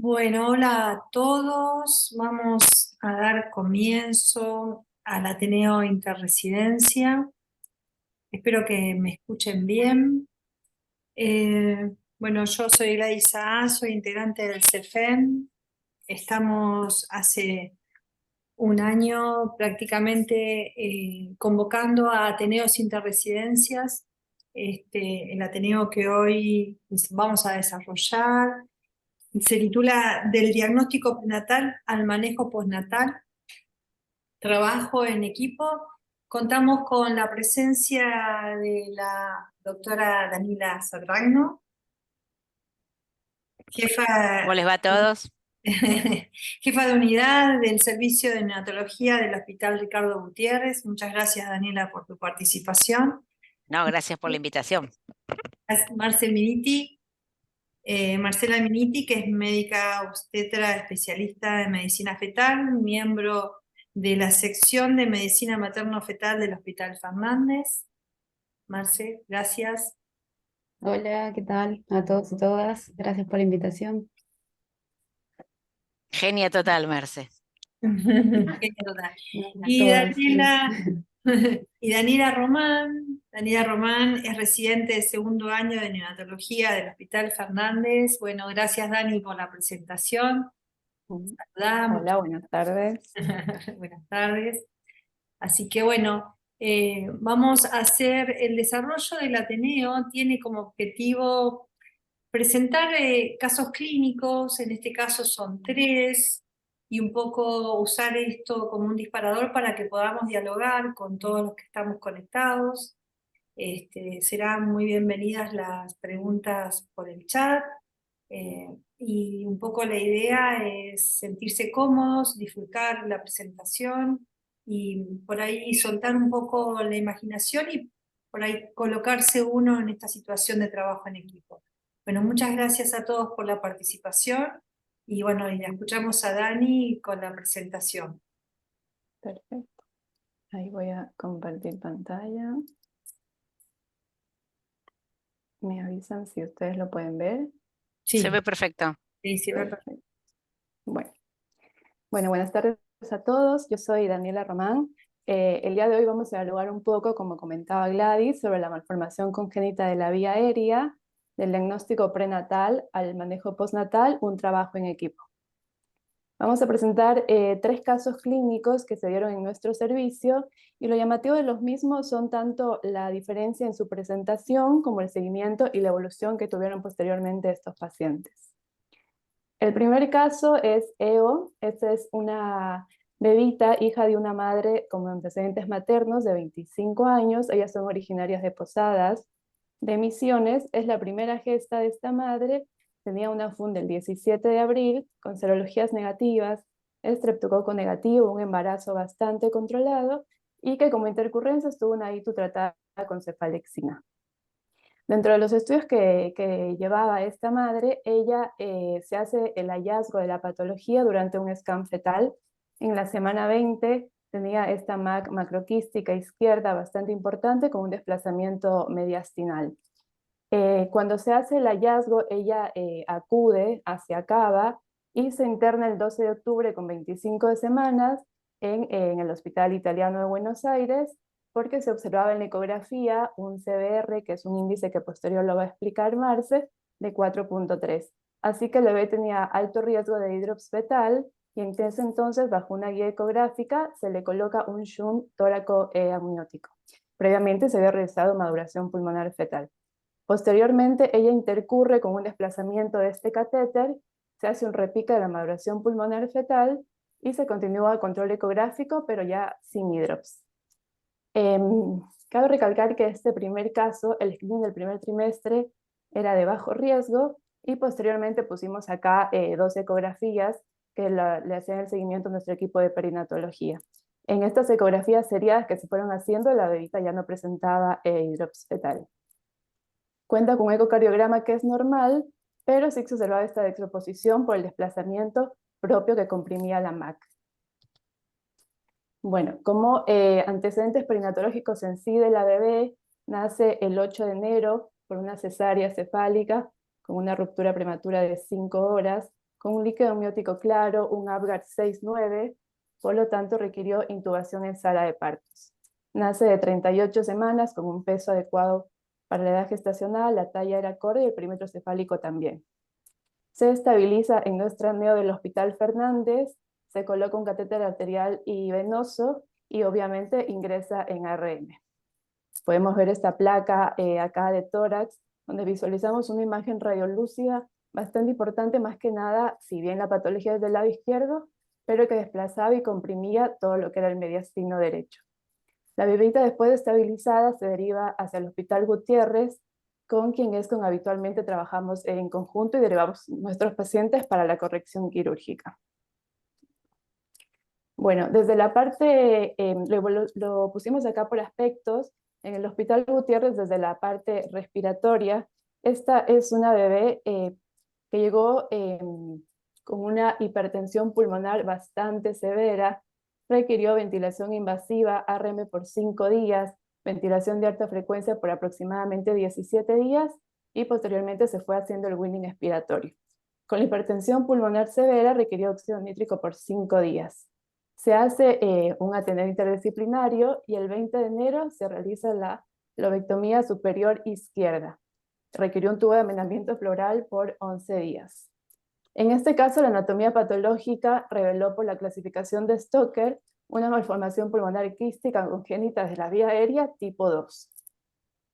Bueno, hola a todos. Vamos a dar comienzo al Ateneo Interresidencia. Espero que me escuchen bien. Bueno, yo soy Gladys Saá, soy integrante del CEFEM. Estamos hace un año prácticamente convocando a Ateneos Interresidencias. El Ateneo que hoy vamos a desarrollar se titula Del diagnóstico prenatal al manejo postnatal, trabajo en equipo. Contamos con la presencia de la doctora Daniela Sarragno, ¿Cómo jefa, les va a todos? jefa de unidad del Servicio de Neonatología del Hospital Ricardo Gutiérrez. Muchas gracias, Daniela, por tu participación. No, gracias por la invitación. Marcel Miniti, Marcela Miniti, que es médica obstetra especialista en medicina fetal, miembro de la sección de medicina materno-fetal del Hospital Fernández. Marce, gracias. Hola, ¿qué tal? A todos y todas. Gracias por la invitación. Genia total, Merce. Qué total. A Y todas, sí. Daniela, y Daniela Román. Daniela Román es residente de segundo año de neonatología del Hospital Fernández. Bueno, gracias Dani por la presentación. Saludamos. Hola, buenas tardes. Buenas tardes. Así que bueno, vamos a hacer el desarrollo del Ateneo, tiene como objetivo presentar casos clínicos, en este caso son tres, y un poco usar esto como un disparador para que podamos dialogar con todos los que estamos conectados. Serán muy bienvenidas las preguntas por el chat. Y un poco la idea es sentirse cómodos, disfrutar la presentación y por ahí soltar un poco la imaginación y por ahí colocarse uno en esta situación de trabajo en equipo. Bueno, muchas gracias a todos por la participación y bueno, y la escuchamos a Dani con la presentación. Perfecto. Ahí voy a compartir pantalla. Me avisan si ustedes lo pueden ver. Se Sí, ve perfecto. sí, sí, Perfecto. Bueno, buenas tardes a todos. Yo soy Daniela Román. El día de hoy vamos a dialogar un poco, como comentaba Gladys, sobre la malformación congénita de la vía aérea, del diagnóstico prenatal al manejo postnatal, un trabajo en equipo. Vamos a presentar tres casos clínicos que se dieron en nuestro servicio y lo llamativo de los mismos son tanto la diferencia en su presentación como el seguimiento y la evolución que tuvieron posteriormente estos pacientes. El primer caso es EO. Esta es una bebita, hija de una madre con antecedentes maternos de 25 años. Ellas son originarias de Posadas, de Misiones. Es la primera gesta de esta madre. Tenía una funda el 17 de abril con serologías negativas, estreptococo negativo, un embarazo bastante controlado y que como intercurrencia estuvo una ITU tratada con cefalexina. Dentro de los estudios que llevaba esta madre, ella se hace el hallazgo de la patología durante un scan fetal. En la semana 20 tenía esta MAC macroquística izquierda bastante importante con un desplazamiento mediastinal. Cuando se hace el hallazgo, ella acude hacia Cava y se interna el 12 de octubre con 25 de semanas en el Hospital Italiano de Buenos Aires porque se observaba en la ecografía un CBR, que es un índice que posterior lo va a explicar Marce, de 4.3. Así que el bebé tenía alto riesgo de hidrops fetal y en ese entonces, bajo una guía ecográfica, se le coloca un shunt tóraco amniótico. Previamente se había realizado maduración pulmonar fetal. Posteriormente, ella intercurre con un desplazamiento de este catéter, se hace un repique de la maduración pulmonar fetal y se continúa el control ecográfico, pero ya sin hidrops. Cabe recalcar que este primer caso, el screening del primer trimestre, era de bajo riesgo y posteriormente pusimos acá dos ecografías que le hacían el seguimiento a nuestro equipo de perinatología. En estas ecografías seriadas que se fueron haciendo, la bebita ya no presentaba hidrops fetal. Cuenta con un ecocardiograma que es normal, pero sí se observaba esta desproposición por el desplazamiento propio que comprimía la MAC. Bueno, como antecedentes perinatológicos en sí de la bebé, nace el 8 de enero por una cesárea cefálica con una ruptura prematura de 5 horas, con un líquido amniótico claro, un Apgar 6-9, por lo tanto requirió intubación en sala de partos. Nace de 38 semanas con un peso adecuado para la edad gestacional, la talla era acorde y el perímetro cefálico también. Se estabiliza en nuestra neo del Hospital Fernández, se coloca un catéter arterial y venoso y obviamente ingresa en ARM. Podemos ver esta placa acá de tórax, donde visualizamos una imagen radiolúcida bastante importante, más que nada, si bien la patología es del lado izquierdo, pero que desplazaba y comprimía todo lo que era el mediastino derecho. La bebita, después de estabilizada, se deriva hacia el Hospital Gutiérrez, con quien habitualmente trabajamos en conjunto y derivamos nuestros pacientes para la corrección quirúrgica. Bueno, desde la parte, lo pusimos acá por aspectos. En el Hospital Gutiérrez, desde la parte respiratoria, esta es una bebé que llegó con una hipertensión pulmonar bastante severa, requirió ventilación invasiva, ARM por 5 días, ventilación de alta frecuencia por aproximadamente 17 días, y posteriormente se fue haciendo el weaning expiratorio. Con la hipertensión pulmonar severa requirió óxido nítrico por 5 días. Se hace un ateneo interdisciplinario y el 20 de enero se realiza la lobectomía superior izquierda. Requirió un tubo de amenazamiento pleural por 11 días. En este caso, la anatomía patológica reveló por la clasificación de Stoker una malformación pulmonar quística congénita de la vía aérea tipo 2,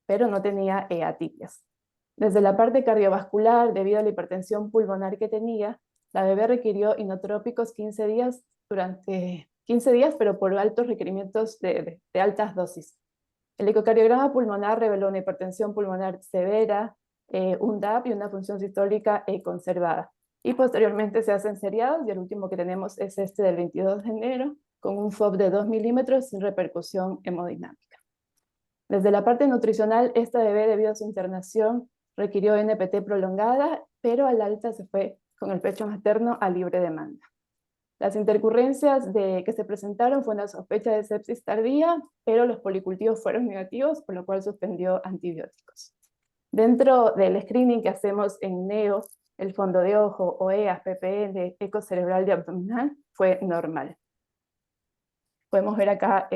pero no tenía atipias. Desde la parte cardiovascular, debido a la hipertensión pulmonar que tenía, la bebé requirió inotrópicos 15 días, pero por altos requerimientos de altas dosis. El ecocardiograma pulmonar reveló una hipertensión pulmonar severa, un DAP y una función sistólica conservada. Y posteriormente se hacen seriados, y el último que tenemos es este del 22 de enero, con un FOB de 2 milímetros sin repercusión hemodinámica. Desde la parte nutricional, esta bebé, debido a su internación, requirió NPT prolongada, pero al alta se fue con el pecho materno a libre demanda. Las intercurrencias que se presentaron fue una sospecha de sepsis tardía, pero los policultivos fueron negativos, por lo cual suspendió antibióticos. Dentro del screening que hacemos en NEO, el fondo de ojo, OEAS, PPN, eco cerebral y abdominal, fue normal. Podemos ver acá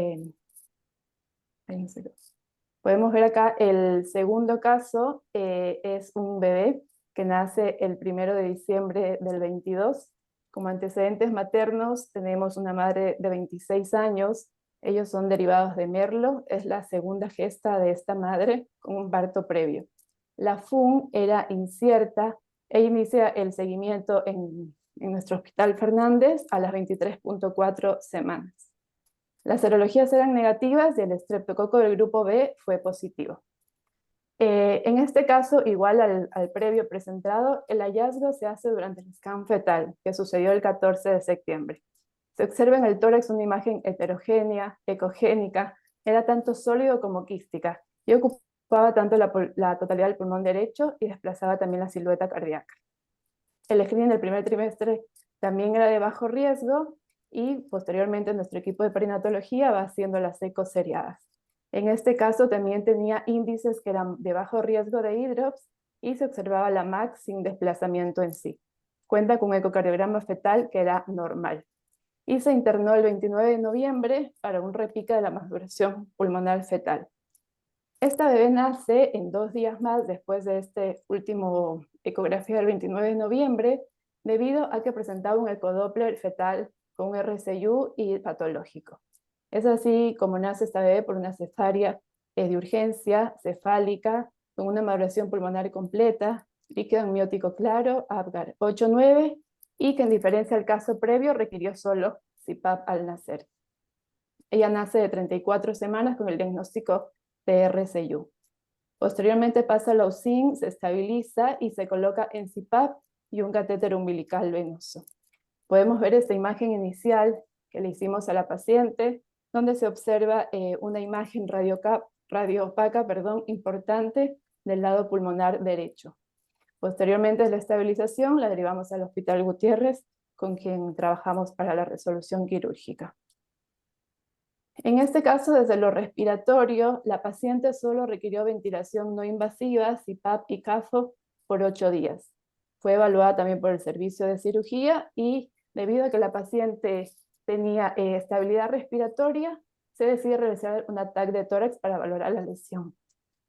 el segundo caso, es un bebé que nace el 1 de diciembre del 22. Como antecedentes maternos tenemos una madre de 26 años, ellos son derivados de Merlo, es la segunda gesta de esta madre con un parto previo. La FUN era incierta e inicia el seguimiento en nuestro Hospital Fernández a las 23.4 semanas. Las serologías eran negativas y el estreptococo del grupo B fue positivo. En este caso, igual al previo presentado, el hallazgo se hace durante el scan fetal, que sucedió el 14 de septiembre. Se observa en el tórax una imagen heterogénea, ecogénica, era tanto sólido como quística, y ocupaba tanto la totalidad del pulmón derecho y desplazaba también la silueta cardíaca. El screening del primer trimestre también era de bajo riesgo, y posteriormente nuestro equipo de perinatología va haciendo las ecos seriadas. En este caso también tenía índices que eran de bajo riesgo de hidrops y se observaba la MAC sin desplazamiento en sí. Cuenta con un ecocardiograma fetal que era normal. Y se internó el 29 de noviembre para un repique de la maduración pulmonar fetal. Esta bebé nace en 2 días más después de este último ecografía del 29 de noviembre, debido a que presentaba un ecodoppler fetal con un RCU y patológico. Es así como nace esta bebé por una cesárea de urgencia cefálica, con una maduración pulmonar completa, líquido amniótico claro, Apgar 8-9, y que en diferencia al caso previo requirió solo CPAP al nacer. Ella nace de 34 semanas con el diagnóstico de RCU. Posteriormente pasa a la UCIN, se estabiliza y se coloca en CPAP y un catéter umbilical venoso. Podemos ver esta imagen inicial que le hicimos a la paciente, donde se observa una imagen radioopaca importante del lado pulmonar derecho. Posteriormente de la estabilización la derivamos al Hospital Gutiérrez, con quien trabajamos para la resolución quirúrgica. En este caso, desde lo respiratorio, la paciente solo requirió ventilación no invasiva, CPAP y CAFO, por 8 días. Fue evaluada también por el servicio de cirugía y debido a que la paciente tenía estabilidad respiratoria, se decide realizar un ataque de tórax para valorar la lesión.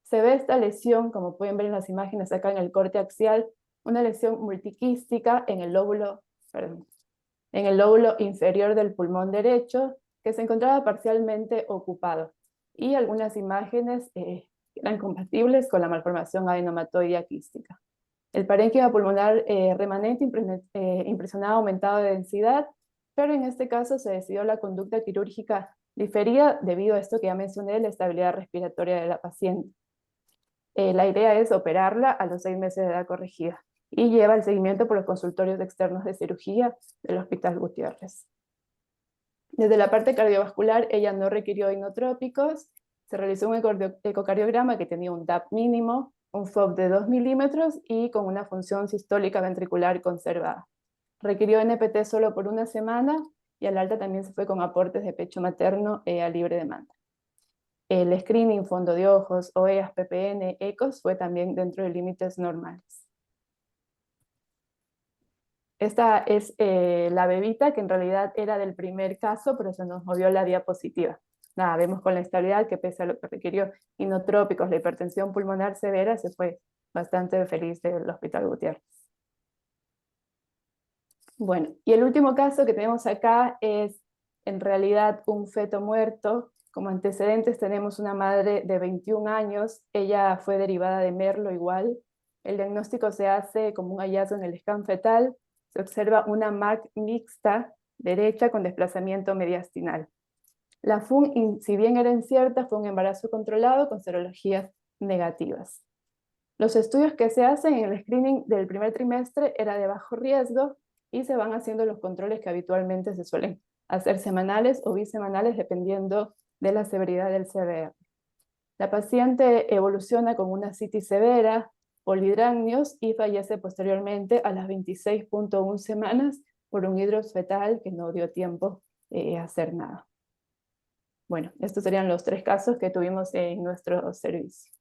Se ve esta lesión, como pueden ver en las imágenes acá en el corte axial, una lesión multiquística en el lóbulo inferior del pulmón derecho, que se encontraba parcialmente ocupado. Y algunas imágenes eran compatibles con la malformación adenomatoidea quística. El parénquima pulmonar remanente impresionaba aumentado de densidad, pero en este caso se decidió la conducta quirúrgica diferida debido a esto que ya mencioné, la estabilidad respiratoria de la paciente. La idea es operarla a los 6 meses de edad corregida y lleva el seguimiento por los consultorios externos de cirugía del Hospital Gutiérrez. Desde la parte cardiovascular, ella no requirió inotrópicos, se realizó un ecocardiograma que tenía un DAP mínimo, un FOB de 2 milímetros y con una función sistólica ventricular conservada. Requirió NPT solo por 1 semana y al alta también se fue con aportes de pecho materno a libre demanda. El screening, fondo de ojos, OEAS, PPN, ECOS fue también dentro de límites normales. Esta es la bebita que en realidad era del primer caso, pero se nos movió la diapositiva. Nada, vemos con la estabilidad que pese a lo que requirió inotrópicos, la hipertensión pulmonar severa, se fue bastante feliz del Hospital Gutiérrez. Bueno, y el último caso que tenemos acá es en realidad un feto muerto. Como antecedentes tenemos una madre de 21 años, ella fue derivada de Merlo igual. El diagnóstico se hace como un hallazgo en el scan fetal, se observa una MAC mixta derecha con desplazamiento mediastinal. La FUN, si bien era incierta, fue un embarazo controlado con serologías negativas. Los estudios que se hacen en el screening del primer trimestre era de bajo riesgo y se van haciendo los controles que habitualmente se suelen hacer semanales o bisemanales dependiendo de la severidad del CBR. La paciente evoluciona con una citis severa, polidrácnios y fallece posteriormente a las 26.1 semanas por un hidrox fetal que no dio tiempo a hacer nada. Bueno, estos serían los 3 casos que tuvimos en nuestro servicio.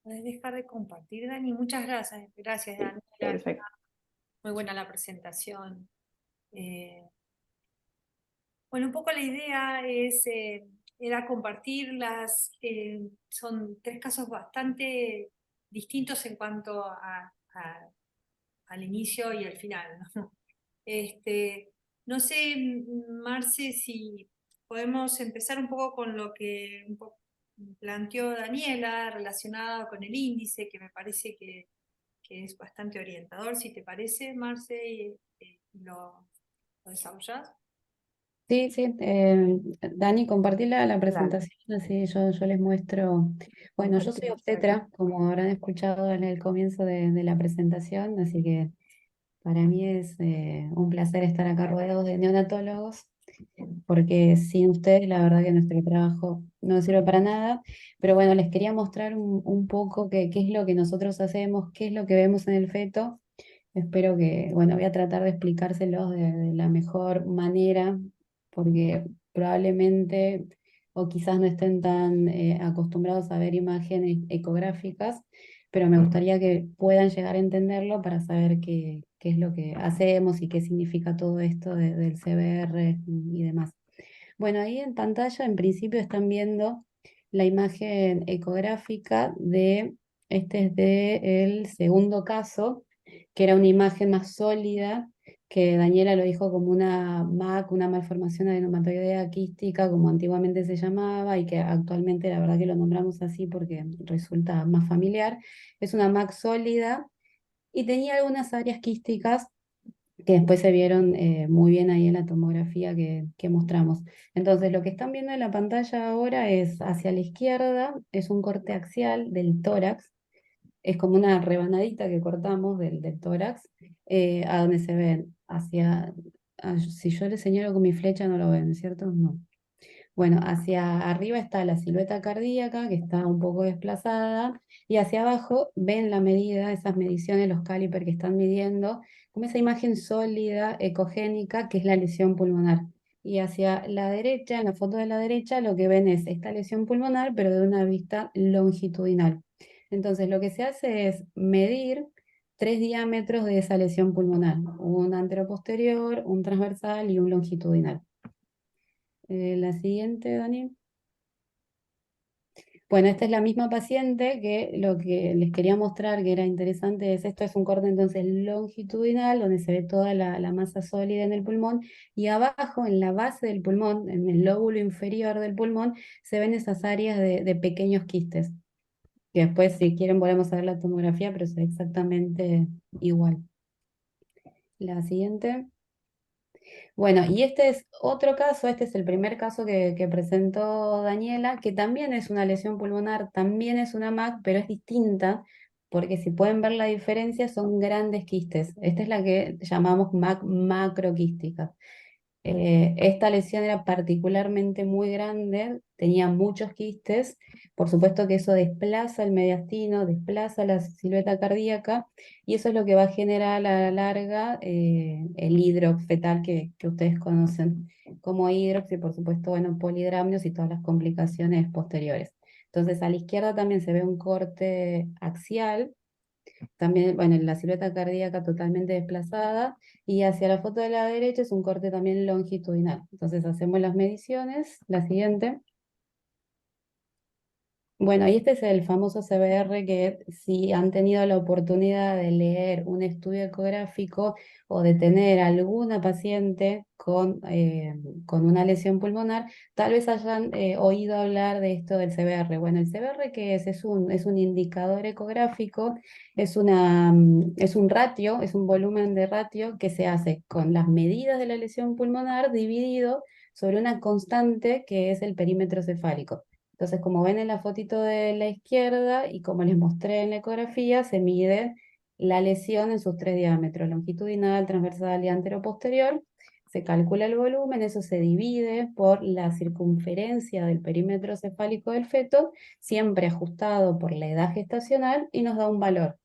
Puedes dejar de compartir, Dani. Muchas gracias. Gracias, Dani. Perfecto. Muy buena la presentación. Bueno, un poco la idea era compartirlas. Son 3 casos bastante distintos en cuanto al inicio y al final, ¿no? No sé, Marce, si podemos empezar un poco con lo que planteó Daniela relacionado con el índice, que me parece que es bastante orientador. Si te parece, Marce, lo desarrollas. Sí, sí, Dani, compartí la presentación, así yo les muestro. Bueno, yo soy obstetra, como habrán escuchado en el comienzo de la presentación, así que para mí es un placer estar acá rodeados de neonatólogos, porque sin ustedes la verdad que nuestro trabajo no sirve para nada. Pero bueno, les quería mostrar un poco qué es lo que nosotros hacemos, qué es lo que vemos en el feto. Espero que, bueno, voy a tratar de explicárselos de la mejor manera, porque probablemente o quizás no estén tan acostumbrados a ver imágenes ecográficas, pero me gustaría que puedan llegar a entenderlo para saber qué es lo que hacemos y qué significa todo esto del CBR y demás. Bueno, ahí en pantalla en principio están viendo la imagen ecográfica este es del segundo caso, que era una imagen más sólida, que Daniela lo dijo como una MAC, una malformación adenomatoidea quística, como antiguamente se llamaba, y que actualmente la verdad que lo nombramos así porque resulta más familiar. Es una MAC sólida y tenía algunas áreas quísticas que después se vieron muy bien ahí en la tomografía que mostramos. Entonces, lo que están viendo en la pantalla ahora es hacia la izquierda, es un corte axial del tórax, es como una rebanadita que cortamos del tórax, a donde se ven si yo le señalo con mi flecha no lo ven, ¿cierto? No. Bueno, hacia arriba está la silueta cardíaca, que está un poco desplazada, y hacia abajo ven la medida, esas mediciones, los caliper que están midiendo, como esa imagen sólida, ecogénica, que es la lesión pulmonar. y hacia la derecha, en la foto de la derecha, lo que ven es esta lesión pulmonar, pero de una vista longitudinal. Entonces, lo que se hace es medir 3 diámetros de esa lesión pulmonar, un anteroposterior, un transversal y un longitudinal. La siguiente, Dani. Bueno, esta es la misma paciente que lo que les quería mostrar que era interesante es esto es un corte entonces longitudinal donde se ve toda la masa sólida en el pulmón y abajo en la base del pulmón, en el lóbulo inferior del pulmón, se ven esas áreas de pequeños quistes, que después si quieren volvemos a ver la tomografía, pero es exactamente igual. La siguiente. Bueno, y este es otro caso, este es el primer caso que presentó Daniela, que también es una lesión pulmonar, también es una MAC, pero es distinta, porque si pueden ver la diferencia, son grandes quistes. Esta es la que llamamos MAC macroquística. Esta lesión era particularmente muy grande, tenía muchos quistes, por supuesto que eso desplaza el mediastino, desplaza la silueta cardíaca, y eso es lo que va a generar a la larga el hidrox fetal que ustedes conocen como hidrox, y por supuesto, bueno, polidramnios y todas las complicaciones posteriores. Entonces, a la izquierda también se ve un corte axial, también, bueno, la silueta cardíaca totalmente desplazada, y hacia la foto de la derecha es un corte también longitudinal. Entonces hacemos las mediciones, la siguiente. Bueno, y este es el famoso CBR que si han tenido la oportunidad de leer un estudio ecográfico o de tener alguna paciente con una lesión pulmonar, tal vez hayan oído hablar de esto del CBR. Bueno, el CBR ¿qué es? Es un indicador ecográfico, es un ratio, es un volumen de ratio que se hace con las medidas de la lesión pulmonar dividido sobre una constante que es el perímetro cefálico. Entonces, como ven en la fotito de la izquierda y como les mostré en la ecografía, se mide la lesión en sus 3 diámetros, longitudinal, transversal y anteroposterior. Se calcula el volumen, eso se divide por la circunferencia del perímetro cefálico del feto, siempre ajustado por la edad gestacional, y nos da un valor.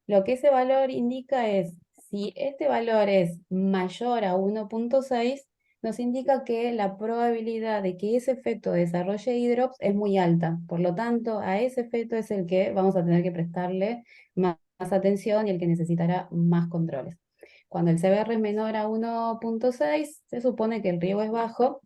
Lo que ese valor indica es, si este valor es mayor a 1,6, nos indica que la probabilidad de que ese feto desarrolle hidrops es muy alta. Por lo tanto, a ese feto es el que vamos a tener que prestarle más atención y el que necesitará más controles. Cuando el CBR es menor a 1,6, se supone que el riesgo es bajo,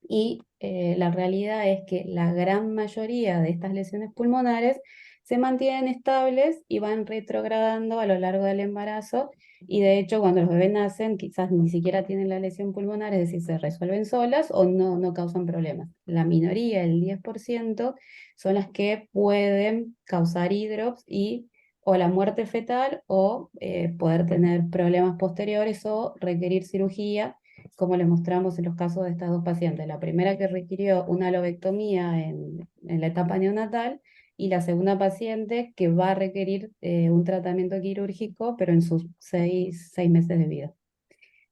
y la realidad es que la gran mayoría de estas lesiones pulmonares se mantienen estables y van retrogradando a lo largo del embarazo, y de hecho cuando los bebés nacen quizás ni siquiera tienen la lesión pulmonar, es decir, se resuelven solas o no causan problemas. La minoría, el 10%, son las que pueden causar hidrops y o la muerte fetal o poder tener problemas posteriores o requerir cirugía, como le mostramos en los casos de estas dos pacientes. La primera que requirió una lobectomía en la etapa neonatal, y la segunda paciente que va a requerir un tratamiento quirúrgico, pero en sus 6 meses de vida.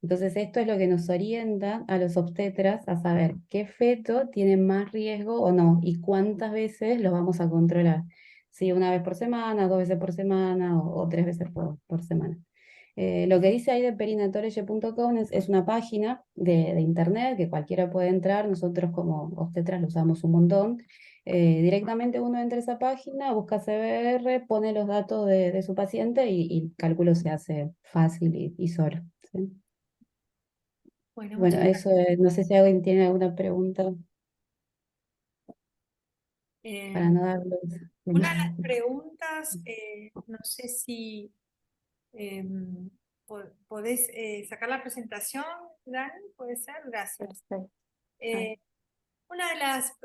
Entonces esto es lo que nos orienta a los obstetras a saber qué feto tiene más riesgo o no, y cuántas veces lo vamos a controlar. Si una vez por semana, 2 veces por semana o 3 veces por semana. Lo que dice ahí de perinatoreye.com es una página de internet que cualquiera puede entrar, nosotros como obstetras lo usamos un montón. Directamente uno entra a esa página, busca CBR, pone los datos de su paciente y el cálculo se hace fácil y solo. ¿Sí? Bueno, Bueno, muchas eso no sé si alguien tiene alguna pregunta para gracias. no darles. Una de las preguntas, no sé si podés sacar la presentación, Dani, ¿puede ser? Gracias. Perfecto. Eh, una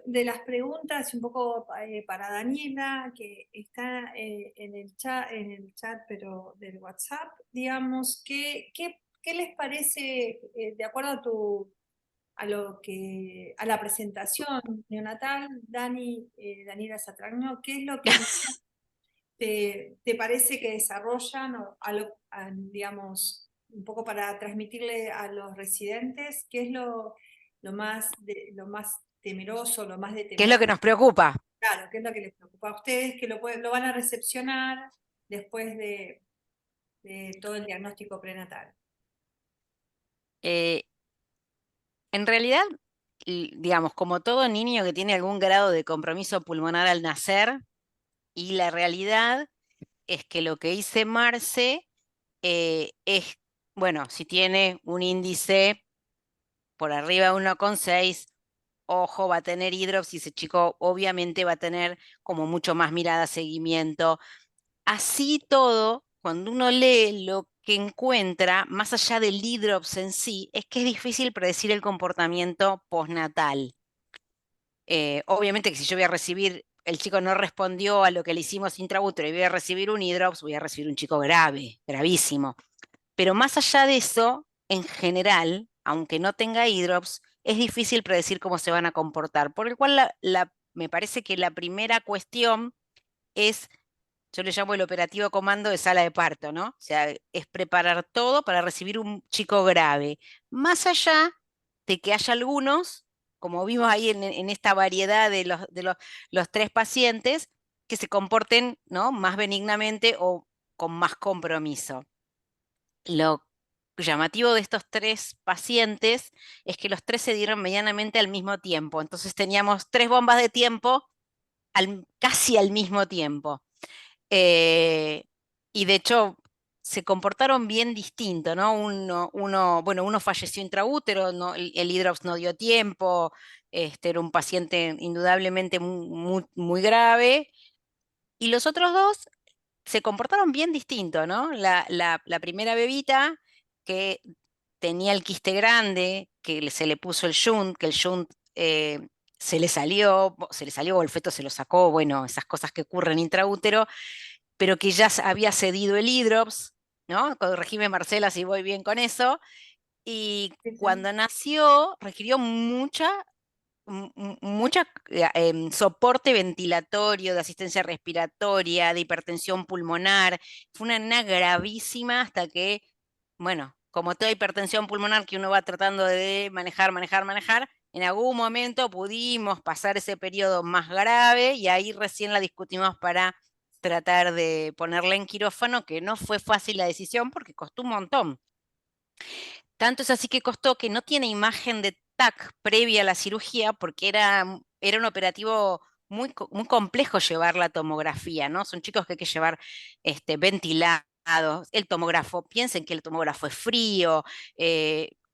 de las preguntas, un poco para Daniela, que está en el chat, pero del WhatsApp, digamos, ¿qué les parece, de acuerdo a la presentación neonatal, Daniela Satragno, qué es lo que te parece que desarrollan, digamos, un poco para transmitirle a los residentes, qué es lo más temeroso, lo más de ¿Qué es lo temor? que nos preocupa? Claro, qué es lo que les preocupa a ustedes, que lo van a recepcionar después de todo el diagnóstico prenatal. En En realidad, digamos, como todo niño que tiene algún grado de compromiso pulmonar al nacer, y la realidad es que lo que dice Marce es, bueno, si tiene un índice por arriba de 1,6, ojo, va a tener hidrops y ese chico obviamente va a tener como mucho más mirada, seguimiento. Así todo, cuando uno lee lo que encuentra, más allá del hidrops en sí, es que es difícil predecir el comportamiento postnatal. Obviamente que si yo voy a recibir, el chico no respondió a lo que le hicimos intraútero y voy a recibir un hidrops, voy a recibir un chico grave, gravísimo. Pero más allá de eso, en general, aunque no tenga hidrops, es difícil predecir cómo se van a comportar. Por el cual me parece que la primera cuestión es, yo le llamo el operativo comando de sala de parto, ¿no? O sea, es preparar todo para recibir un chico grave. Más allá de que haya algunos, como vimos ahí en esta variedad de los 3 pacientes, que se comporten, ¿no?, más benignamente o con más compromiso. Lo llamativo de estos 3 pacientes es que los 3 se dieron medianamente al mismo tiempo. Entonces teníamos 3 bombas de tiempo casi al mismo tiempo. Y de hecho se comportaron bien distinto, ¿no? Uno falleció intraútero, no, el hidrops no dio tiempo, era un paciente indudablemente muy grave, y los otros 2 se comportaron bien distinto, ¿no? La primera bebita, que tenía el quiste grande, que se le puso el shunt, que el shunt se le salió o el feto se lo sacó, bueno, esas cosas que ocurren intraútero, pero que ya había cedido el hidrops, ¿no? Corregime, Marcela, si voy bien con eso. Y cuando nació, requirió mucha soporte ventilatorio, de asistencia respiratoria, de hipertensión pulmonar. Fue una nena gravísima hasta que, bueno, como toda hipertensión pulmonar que uno va tratando de manejar, en algún momento pudimos pasar ese periodo más grave y ahí recién la discutimos para tratar de ponerla en quirófano, que no fue fácil la decisión porque costó un montón. Tanto es así que costó que no tiene imagen de TAC previa a la cirugía porque era un operativo muy complejo llevar la tomografía, ¿no? Son chicos que hay que llevar ventilados, el tomógrafo, piensen que el tomógrafo es frío,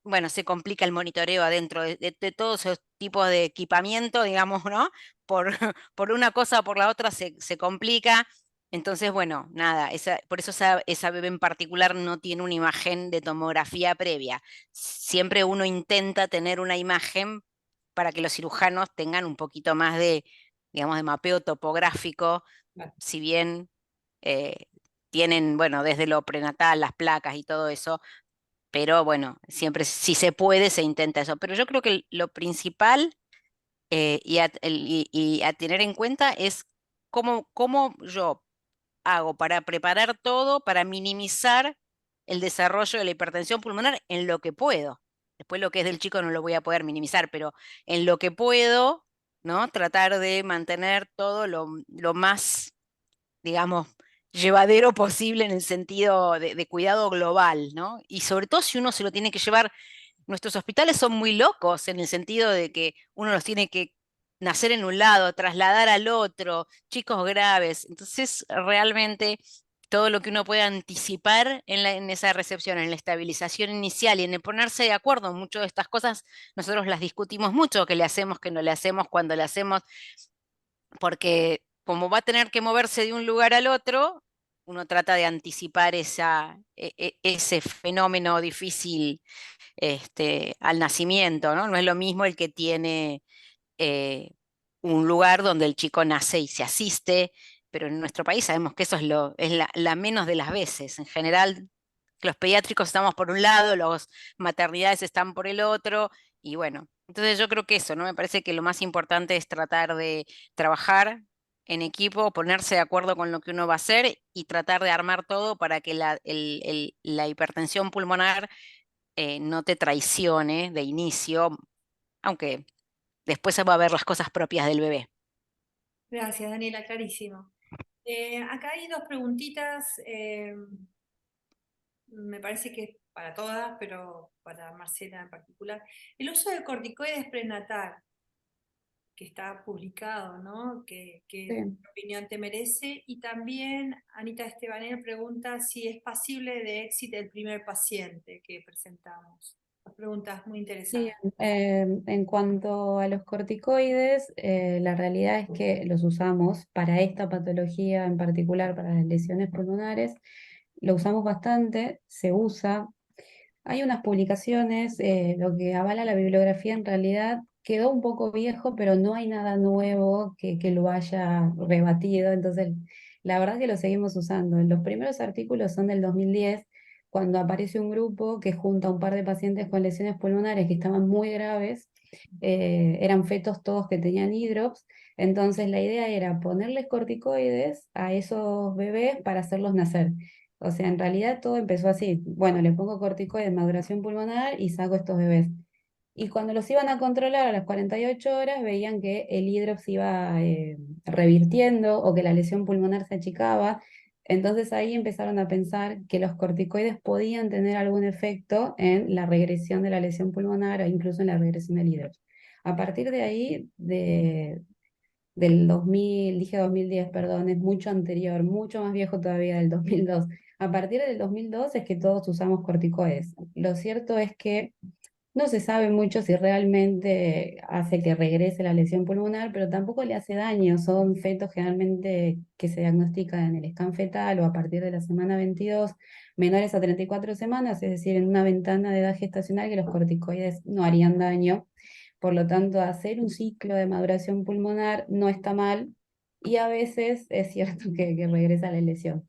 bueno, se complica el monitoreo adentro de todos esos tipos de equipamiento, digamos, ¿no? Por, por una cosa o por la otra se complica. Entonces, bueno, nada, por eso esa bebé en particular no tiene una imagen de tomografía previa. Siempre uno intenta tener una imagen para que los cirujanos tengan un poquito más de, digamos, de mapeo topográfico, si bien tienen, bueno, desde lo prenatal, las placas y todo eso, pero bueno, siempre si se puede se intenta eso. Pero yo creo que lo principal y a tener en cuenta es cómo yo hago para preparar todo, para minimizar el desarrollo de la hipertensión pulmonar en lo que puedo. Después lo que es del chico no lo voy a poder minimizar, pero en lo que puedo, ¿no? Tratar de mantener todo lo más, digamos, llevadero posible en el sentido de cuidado global, ¿no? Y sobre todo si uno se lo tiene que llevar. Nuestros hospitales son muy locos en el sentido de que uno los tiene que nacer en un lado, trasladar al otro, chicos graves. Entonces, realmente todo lo que uno puede anticipar en esa recepción, en la estabilización inicial y en el ponerse de acuerdo, muchas de estas cosas nosotros las discutimos mucho, que le hacemos, que no le hacemos, cuando le hacemos, porque como va a tener que moverse de un lugar al otro, uno trata de anticipar ese fenómeno difícil al nacimiento, ¿no? No es lo mismo el que tiene eh, un lugar donde el chico nace y se asiste, pero en nuestro país sabemos que eso es la menos de las veces. En general, los pediátricos estamos por un lado, las maternidades están por el otro, y bueno, entonces yo creo que eso, ¿no? Me parece que lo más importante es tratar de trabajar en equipo, ponerse de acuerdo con lo que uno va a hacer y tratar de armar todo para que la hipertensión pulmonar no te traicione de inicio, aunque después se va a ver las cosas propias del bebé. Gracias, Daniela, clarísimo. Acá hay 2 preguntitas, me parece que para todas, pero para Marcela en particular. El uso de corticoides prenatal, que está publicado, ¿no? ¿Qué Sí. opinión te merece? Y también Anita Estebanel pregunta si es pasible de éxito el primer paciente que presentamos. Las preguntas muy Sí, interesantes. en cuanto a los corticoides, la realidad es que los usamos para esta patología en particular, para las lesiones pulmonares, lo usamos bastante, se usa. Hay unas publicaciones, lo que avala la bibliografía en realidad quedó un poco viejo, pero no hay nada nuevo que lo haya rebatido, entonces la verdad que lo seguimos usando. Los primeros artículos son del 2010, cuando aparece un grupo que junta a un par de pacientes con lesiones pulmonares que estaban muy graves, eran fetos todos que tenían hidrops, entonces la idea era ponerles corticoides a esos bebés para hacerlos nacer. O sea, en realidad todo empezó así. Bueno, le pongo corticoides, maduración pulmonar y saco estos bebés. Y cuando los iban a controlar a las 48 horas, veían que el hidrops iba revirtiendo o que la lesión pulmonar se achicaba. Entonces ahí empezaron a pensar que los corticoides podían tener algún efecto en la regresión de la lesión pulmonar o incluso en la regresión del hidrops. A partir de ahí, del 2000, dije 2010, perdón, es mucho anterior, mucho más viejo todavía del 2002. A partir del 2002 es que todos usamos corticoides. Lo cierto es que no se sabe mucho si realmente hace que regrese la lesión pulmonar, pero tampoco le hace daño. Son fetos generalmente que se diagnostican en el scan fetal o a partir de la semana 22, menores a 34 semanas, es decir, en una ventana de edad gestacional que los corticoides no harían daño. Por lo tanto, hacer un ciclo de maduración pulmonar no está mal y a veces es cierto que regresa la lesión.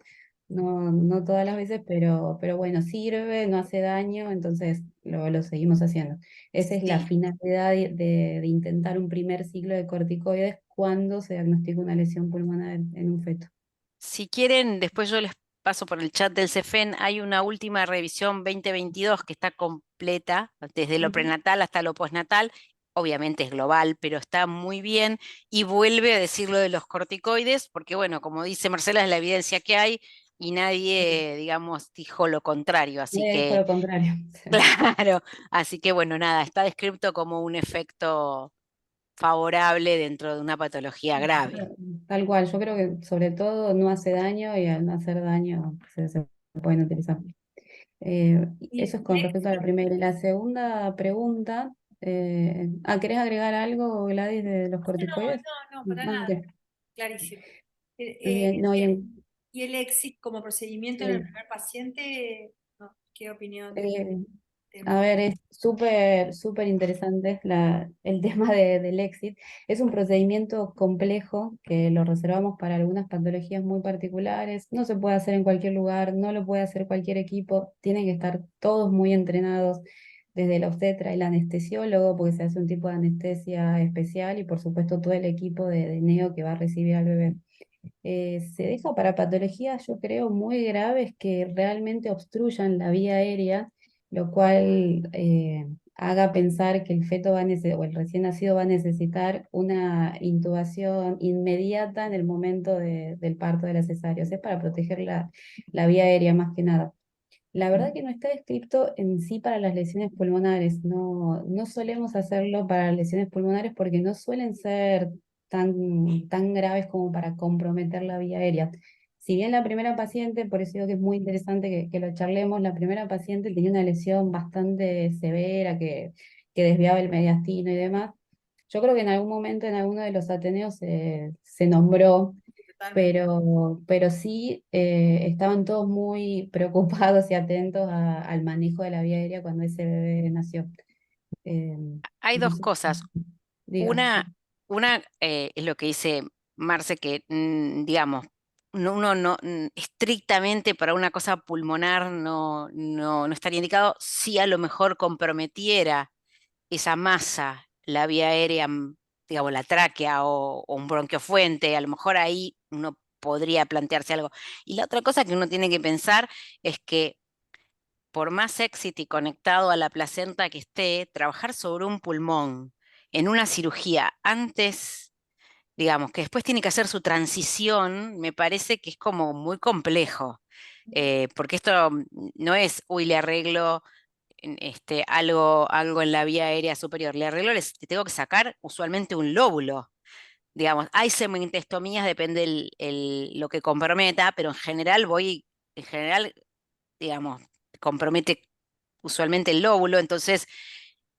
No, no todas las veces, pero bueno, sirve, no hace daño, entonces lo seguimos haciendo. Esa es la Sí. finalidad de intentar un primer ciclo de corticoides cuando se diagnostica una lesión pulmonar en un feto. Si quieren, después yo les paso por el chat del CEFEN, hay una última revisión 2022 que está completa, desde lo Ujú. prenatal hasta lo postnatal, obviamente es global, pero está muy bien, y vuelve a decir lo de los corticoides, porque bueno, como dice Marcela, es la evidencia que hay, y nadie, digamos, dijo lo contrario, así Nadie dijo que, lo contrario. claro, así que bueno, nada, está descrito como un efecto favorable dentro de una patología grave. Tal cual, yo creo que sobre todo no hace daño y al no hacer daño se pueden utilizar. Eso Y es con respecto a la primera. Y la segunda pregunta, ¿querés agregar algo, Gladys, de los no, corticoides? no, no, para nada, Ok. clarísimo. Bien, no, Y el éxito como procedimiento en el sí, primer paciente, no, ¿qué opinión eh, te a ver, es súper, súper interesante el tema del exit. Es un procedimiento complejo que lo reservamos para algunas patologías muy particulares. No se puede hacer en cualquier lugar, no lo puede hacer cualquier equipo. Tienen que estar todos muy entrenados, desde el obstetra y el anestesiólogo, porque se hace un tipo de anestesia especial y por supuesto todo el equipo de neo que va a recibir al bebé. Se deja para patologías, yo creo, muy graves que realmente obstruyan la vía aérea, lo cual haga pensar que el feto o el recién nacido va a necesitar una intubación inmediata en el momento del parto de la cesárea. O sea, es para proteger la vía aérea más que nada. La verdad que no está descrito en sí para las lesiones pulmonares. No, no solemos hacerlo para las lesiones pulmonares porque no suelen ser tan graves como para comprometer la vía aérea. Si bien la primera paciente, por eso digo que es muy interesante que lo charlemos, la primera paciente tenía una lesión bastante severa que desviaba el mediastino y demás. Yo creo que en algún momento en alguno de los Ateneos se nombró, totalmente? pero sí estaban todos muy preocupados y atentos al manejo de la vía aérea cuando ese bebé nació. Eh, Hay no dos sé, cosas. diga. Una es lo que dice Marce, que digamos, uno no estrictamente para una cosa pulmonar no estaría indicado si a lo mejor comprometiera esa masa, la vía aérea, digamos, la tráquea o un bronquiofuente, a lo mejor ahí uno podría plantearse algo. Y la otra cosa que uno tiene que pensar es que por más éxito y conectado a la placenta que esté, trabajar sobre un pulmón en una cirugía antes, digamos, que después tiene que hacer su transición, me parece que es como muy complejo. porque esto no es, uy, le arreglo algo en la vía aérea superior, le arreglo, le tengo que sacar usualmente un lóbulo. Digamos, hay sementestomías, depende lo que comprometa, pero en general, digamos, compromete usualmente el lóbulo, entonces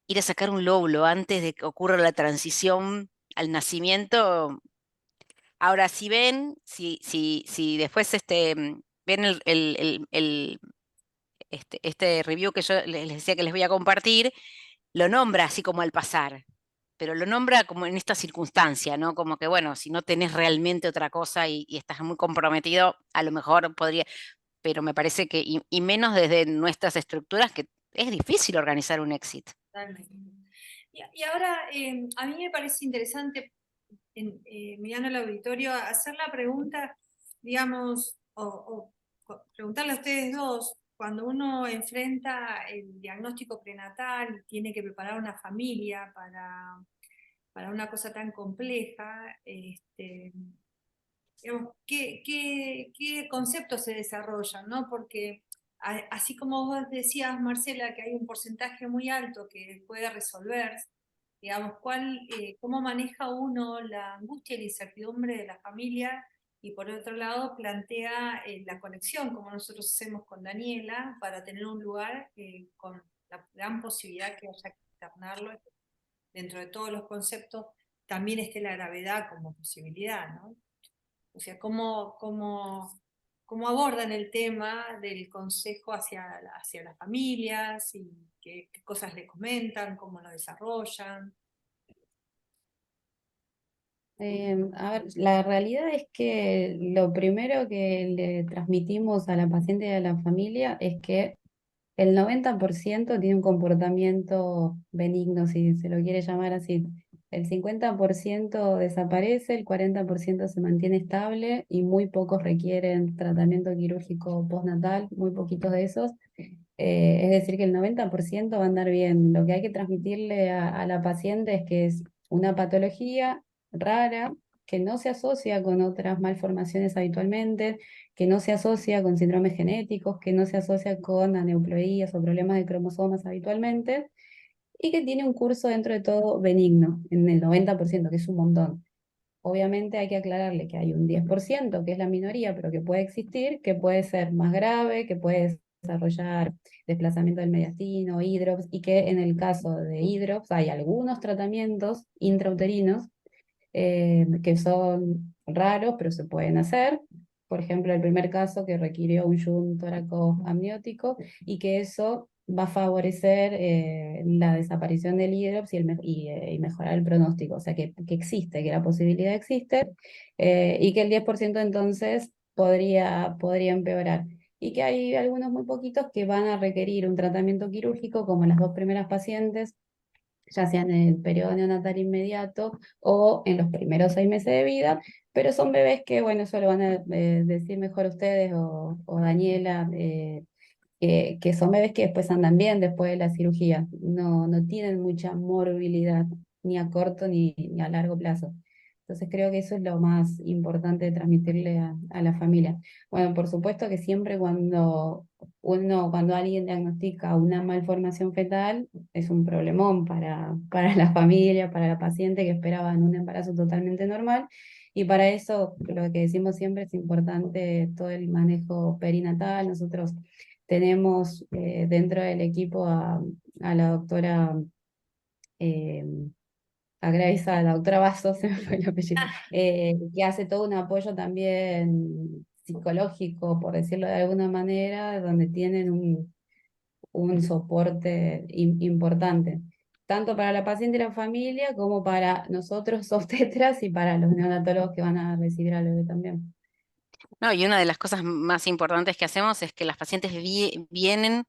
ir a sacar un lóbulo antes de que ocurra la transición al nacimiento. Ahora, si ven, si después ven este review que yo les decía que les voy a compartir, lo nombra así como al pasar, pero lo nombra como en esta circunstancia, ¿no? Como que, bueno, si no tenés realmente otra cosa y estás muy comprometido, a lo mejor podría, pero me parece que, y menos desde nuestras estructuras, que es difícil organizar un exit. Totalmente. Y ahora, a mí me parece interesante, mirando el auditorio, hacer la pregunta, digamos, preguntarle a ustedes dos, cuando uno enfrenta el diagnóstico prenatal y tiene que preparar una familia para una cosa tan compleja, digamos, ¿qué conceptos se desarrollan, ¿no? Porque así como vos decías, Marcela, que hay un porcentaje muy alto que puede resolver, digamos, cómo maneja uno la angustia y la incertidumbre de la familia, y por otro lado plantea la conexión, como nosotros hacemos con Daniela, para tener un lugar con la gran posibilidad que haya que internarlo. Dentro de todos los conceptos también esté la gravedad como posibilidad, ¿no? O sea, cómo abordan el tema del consejo hacia las familias, y qué cosas le comentan, cómo lo desarrollan. A ver, la realidad es que lo primero que le transmitimos a la paciente y a la familia es que el 90% tiene un comportamiento benigno, si se lo quiere llamar así. El 50% desaparece, el 40% se mantiene estable y muy pocos requieren tratamiento quirúrgico postnatal, muy poquitos de esos. Es decir, que el 90% va a andar bien. Lo que hay que transmitirle a la paciente es que es una patología rara, que no se asocia con otras malformaciones habitualmente, que no se asocia con síndromes genéticos, que no se asocia con aneuploías o problemas de cromosomas habitualmente, y que tiene un curso dentro de todo benigno, en el 90%, que es un montón. Obviamente hay que aclararle que hay un 10%, que es la minoría, pero que puede existir, que puede ser más grave, que puede desarrollar desplazamiento del mediastino, hidrops, y que en el caso de hidrops hay algunos tratamientos intrauterinos que son raros, pero se pueden hacer. Por ejemplo, el primer caso que requirió un shunt tóraco amniótico, y que eso va a favorecer la desaparición del hidrops y mejorar el pronóstico. O sea, que existe, que la posibilidad existe, y que el 10% entonces podría empeorar. Y que hay algunos muy poquitos que van a requerir un tratamiento quirúrgico, como las dos primeras pacientes, ya sea en el periodo neonatal inmediato o en los primeros 6 meses de vida, pero son bebés que, bueno, eso lo van a decir mejor ustedes o Daniela, que son bebés que después andan bien después de la cirugía, no tienen mucha morbilidad, ni a corto ni a largo plazo. Entonces creo que eso es lo más importante de transmitirle a la familia. Bueno, por supuesto que siempre cuando alguien diagnostica una malformación fetal, es un problemón para la familia, para la paciente que esperaba en un embarazo totalmente normal. Y para eso, lo que decimos siempre, es importante todo el manejo perinatal. Nosotros tenemos dentro del equipo a la doctora, eh, a Grace, a la doctora Basso, se me fue el apellido, que hace todo un apoyo también psicológico, por decirlo de alguna manera, donde tienen un soporte importante, tanto para la paciente y la familia, como para nosotros obstetras y para los neonatólogos que van a recibir al bebé también. No, y una de las cosas más importantes que hacemos es que las pacientes vienen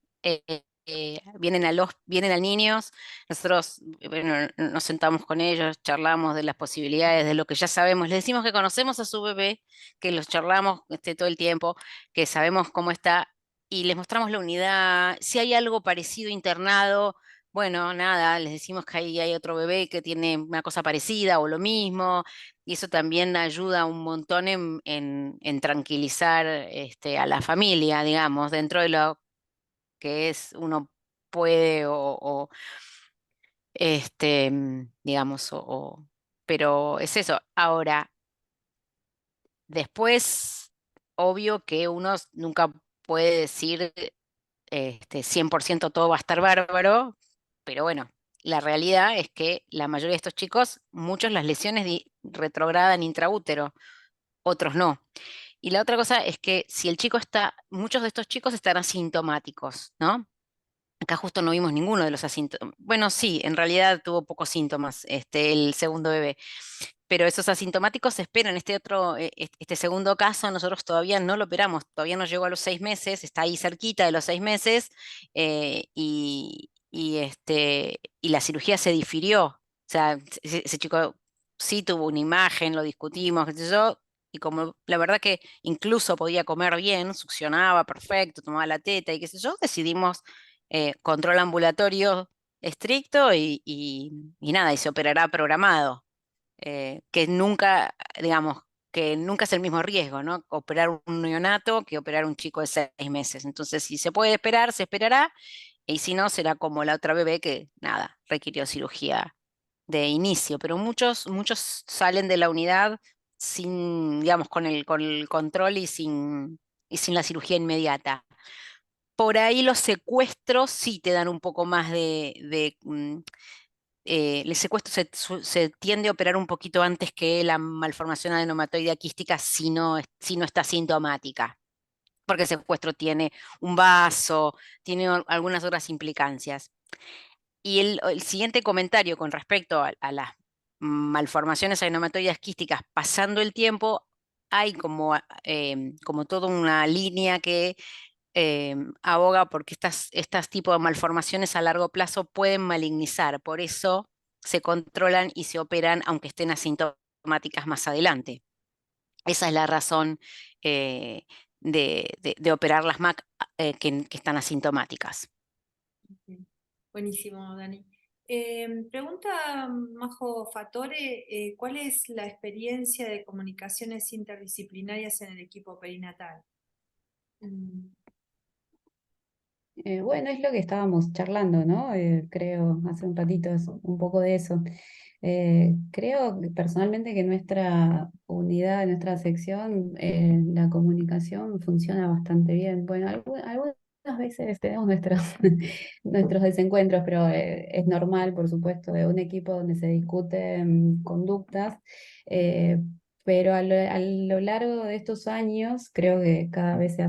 a niños, nosotros, bueno, nos sentamos con ellos, charlamos de las posibilidades, de lo que ya sabemos, les decimos que conocemos a su bebé, que los charlamos todo el tiempo, que sabemos cómo está, y les mostramos la unidad, si hay algo parecido internado, bueno, nada, les decimos que ahí hay otro bebé que tiene una cosa parecida o lo mismo, y eso también ayuda un montón en tranquilizar a la familia, digamos, dentro de lo que es uno puede digamos, pero es eso. Ahora, después, obvio que uno nunca puede decir 100% todo va a estar bárbaro, pero bueno, la realidad es que la mayoría de estos chicos, muchos las lesiones retrogradan intraútero, otros no. Y la otra cosa es que si el chico muchos de estos chicos están asintomáticos, ¿no? Acá justo no vimos ninguno de los asíntomas. Bueno, sí, en realidad tuvo pocos síntomas el segundo bebé, pero esos asintomáticos se esperan. Este segundo caso nosotros todavía no lo operamos, todavía no llegó a los 6 meses, está ahí cerquita de los 6 meses, y la cirugía se difirió. O sea, ese chico sí tuvo una imagen, lo discutimos, qué sé yo, y como la verdad que incluso podía comer bien, succionaba perfecto, tomaba la teta y qué sé yo, decidimos control ambulatorio estricto y nada, y se operará programado, que nunca, digamos, que nunca es el mismo riesgo, ¿no? Operar un neonato que operar un chico de 6 meses. Entonces, si se puede esperar, se esperará, y si no, será como la otra bebé que, nada, requirió cirugía de inicio, pero muchos salen de la unidad sin, digamos, con el control y sin la cirugía inmediata. Por ahí los secuestros sí te dan un poco más el secuestro se tiende a operar un poquito antes que la malformación adenomatoidea quística si no está sintomática, porque el secuestro tiene un vaso, tiene algunas otras implicancias. Y el siguiente comentario con respecto a las malformaciones adenomatoideas quísticas pasando el tiempo, hay como toda una línea que aboga porque estas tipos de malformaciones a largo plazo pueden malignizar, por eso se controlan y se operan aunque estén asintomáticas más adelante. Esa es la razón eh, de operar las MAC que están asintomáticas. Buenísimo, Dani. Pregunta Majo Fatore, ¿cuál es la experiencia de comunicaciones interdisciplinarias en el equipo perinatal? Mm, Bueno, es lo que estábamos charlando, ¿no? Creo, hace un ratito un poco de eso. Creo personalmente que nuestra unidad, nuestra sección, la comunicación funciona bastante bien. Bueno, algunas veces tenemos nuestros desencuentros, pero es normal, por supuesto, de un equipo donde se discuten conductas. eh, pero a lo largo de estos años creo que cada vez se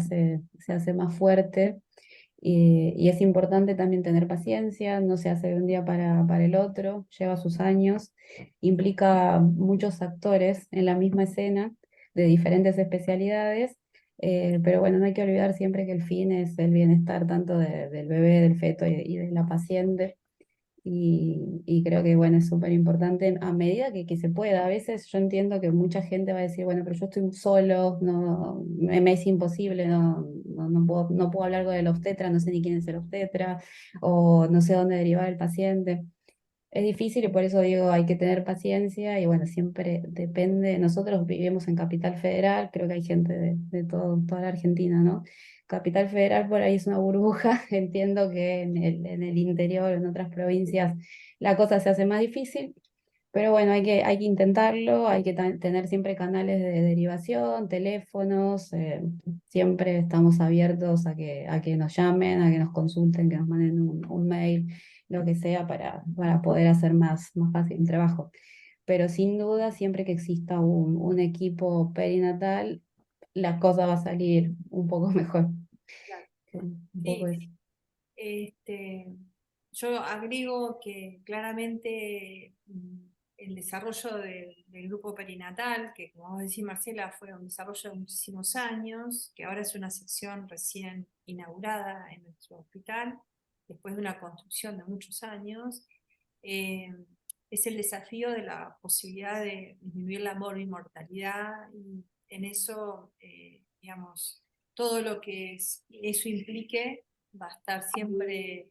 hace más fuerte y es importante también tener paciencia, no se hace de un día para el otro, lleva sus años, implica muchos actores en la misma escena de diferentes especialidades, pero bueno, no hay que olvidar siempre que el fin es el bienestar tanto del bebé, del feto y de la paciente. Y creo que bueno, es súper importante a medida que se pueda. A veces yo entiendo que mucha gente va a decir, bueno, pero yo estoy solo, no, me es imposible, no puedo hablar con el obstetra, no sé ni quién es el obstetra, o no sé dónde derivar el paciente. Es difícil y por eso digo, hay que tener paciencia y bueno, siempre depende. Nosotros vivimos en Capital Federal, creo que hay gente de toda la Argentina, ¿no? Capital Federal por ahí es una burbuja, entiendo que en el interior, en otras provincias, la cosa se hace más difícil, pero bueno, hay que intentarlo, hay que tener siempre canales de derivación, teléfonos, siempre estamos abiertos a que nos llamen, a que nos consulten, que nos manden un mail, lo que sea, para poder hacer más fácil el trabajo. Pero sin duda, siempre que exista un equipo perinatal, la cosa va a salir un poco mejor. claro. Un poco Sí, eso. este, yo agrego que claramente el desarrollo del grupo perinatal, que como vos decís, Marcela, fue un desarrollo de muchísimos años, que ahora es una sección recién inaugurada en nuestro hospital, después de una construcción de muchos años, eh, es el desafío de la posibilidad de disminuir la mortalidad y en eso, digamos, todo lo que eso implique va a estar siempre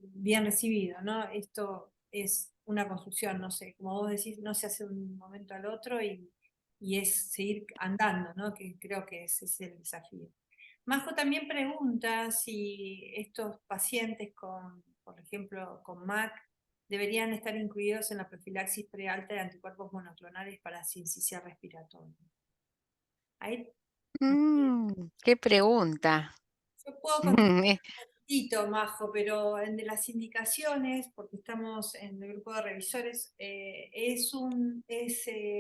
bien recibido, ¿no? Esto es una construcción, no sé, como vos decís, no se hace de un momento al otro y es seguir andando, ¿no? Que creo que ese es el desafío. Majo también pregunta si estos pacientes con, por ejemplo, con MAC, deberían estar incluidos en la profilaxis prealta de anticuerpos monoclonales para sincicial respiratoria. Ahí Qué pregunta. yo puedo poquito, Majo, pero en de las indicaciones, porque estamos en el grupo de revisores,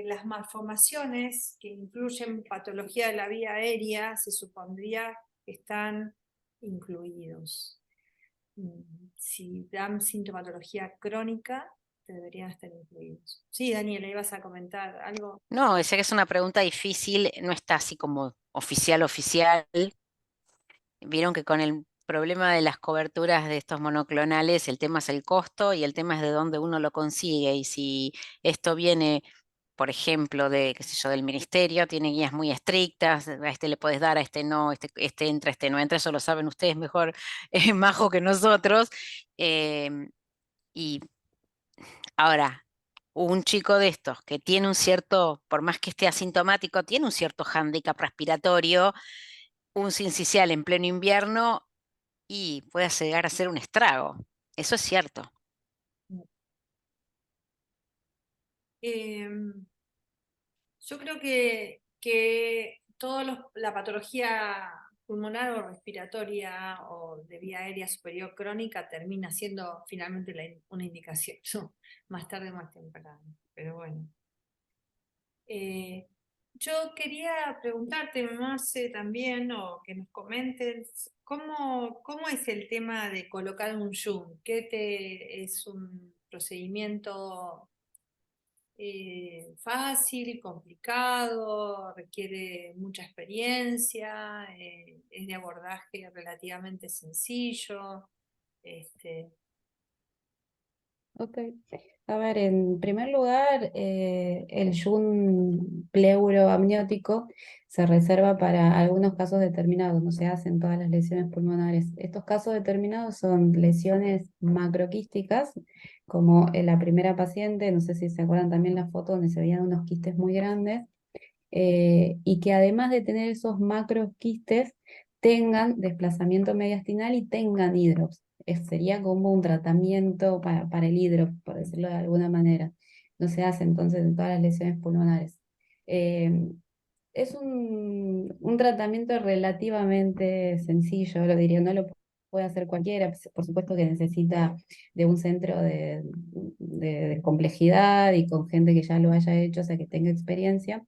las malformaciones que incluyen patología de la vía aérea, se supondría que están incluidos. Si dan sintomatología crónica, deberían estar incluidos. Sí, Daniela, ibas a comentar algo. No, sé que es una pregunta difícil, no está así como oficial. Vieron que con el problema de las coberturas de estos monoclonales, el tema es el costo y el tema es de dónde uno lo consigue. Y si esto viene, por ejemplo, de, qué sé yo, del ministerio, tiene guías muy estrictas, a este le puedes dar, a este no, este entra, este no entra, eso lo saben ustedes mejor, Majo, que nosotros. Y ahora, un chico de estos que tiene un cierto, por más que esté asintomático, tiene un cierto hándicap respiratorio, un sincicial en pleno invierno y puede llegar a ser un estrago. Eso es cierto. Yo creo que toda la patología pulmonar o respiratoria o de vía aérea superior crónica termina siendo finalmente una indicación, ¿no? Más tarde o más temprano. Pero bueno. Yo quería preguntarte, Marce, también, o que nos comentes, ¿cómo es el tema de colocar un Zoom? ¿Es un procedimiento fácil, complicado, requiere mucha experiencia, es de abordaje relativamente sencillo? Este, Ok. A ver, en primer lugar, el yun pleuroamniótico se reserva para algunos casos determinados, no se hacen todas las lesiones pulmonares. Estos casos determinados son lesiones macroquísticas, como en la primera paciente, no sé si se acuerdan también la foto donde se veían unos quistes muy grandes, y que además de tener esos macroquistes, tengan desplazamiento mediastinal y tengan hidrops. Sería como un tratamiento para el hidrop, por decirlo de alguna manera. No se hace entonces en todas las lesiones pulmonares. Eh, es un tratamiento relativamente sencillo, lo diría, no lo puede hacer cualquiera, por supuesto que necesita de un centro de complejidad y con gente que ya lo haya hecho, o sea, que tenga experiencia,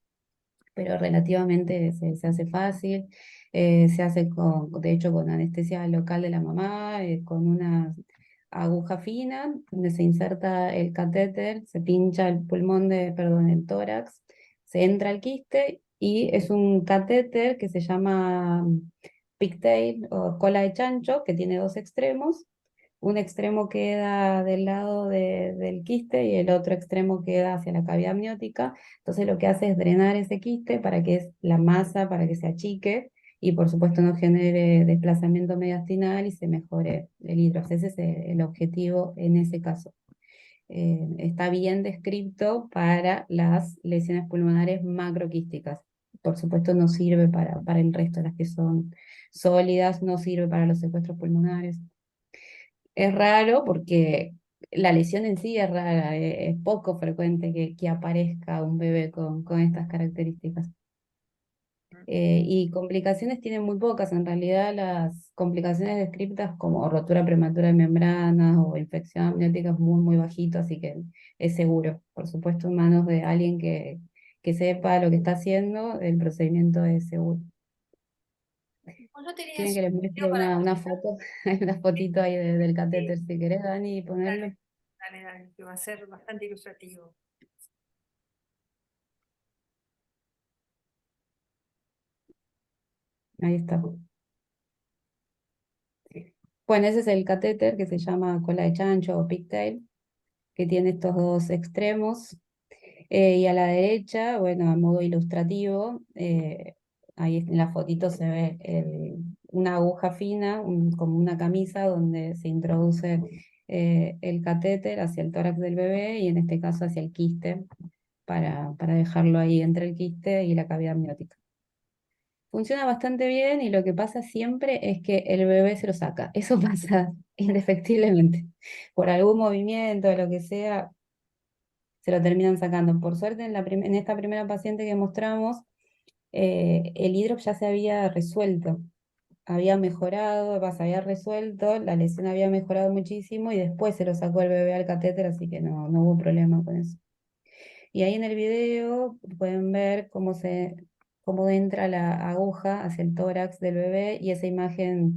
pero relativamente se hace fácil. Se hace de hecho con anestesia local de la mamá, con una aguja fina, donde se inserta el catéter, se pincha el pulmón perdón, el tórax, se entra al quiste y es un catéter que se llama pigtail o cola de chancho, que tiene dos extremos. Un extremo queda del lado del quiste y el otro extremo queda hacia la cavidad amniótica. Entonces lo que hace es drenar ese quiste para que la masa, para que se achique y por supuesto no genere desplazamiento mediastinal y se mejore el hidrox. Ese es el objetivo en ese caso. Está bien descrito para las lesiones pulmonares macroquísticas. Por supuesto no sirve para el resto, las que son sólidas, no sirve para los secuestros pulmonares. Es raro porque la lesión en sí es rara, es poco frecuente que aparezca un bebé con estas características. Y complicaciones tienen muy pocas, en realidad las complicaciones descritas como rotura prematura de membranas o infección amniótica es muy bajito, así que es seguro. Por supuesto, en manos de alguien que sepa lo que está haciendo, el procedimiento es seguro. yo tenía Quieren que les muestre para una foto, una fotito ahí del catéter, si querés, Dani, ponerlo. dale, que va a ser bastante ilustrativo. Ahí está. Bueno, ese es el catéter que se llama cola de chancho o pigtail, que tiene estos dos extremos. Y a la derecha, bueno, a modo ilustrativo, ahí en la fotito se ve una aguja fina, como una camisa, donde se introduce el catéter hacia el tórax del bebé y en este caso hacia el quiste, para dejarlo ahí entre el quiste y la cavidad amniótica. Funciona bastante bien y lo que pasa siempre es que el bebé se lo saca. Eso pasa indefectiblemente. Por algún movimiento, o lo que sea, se lo terminan sacando. Por suerte, en esta primera paciente que mostramos, el hidrox ya se había resuelto, había mejorado, se había resuelto, la lesión había mejorado muchísimo y después se lo sacó el bebé al catéter, así que no hubo problema con eso. Y ahí en el video pueden ver cómo entra la aguja hacia el tórax del bebé y esa imagen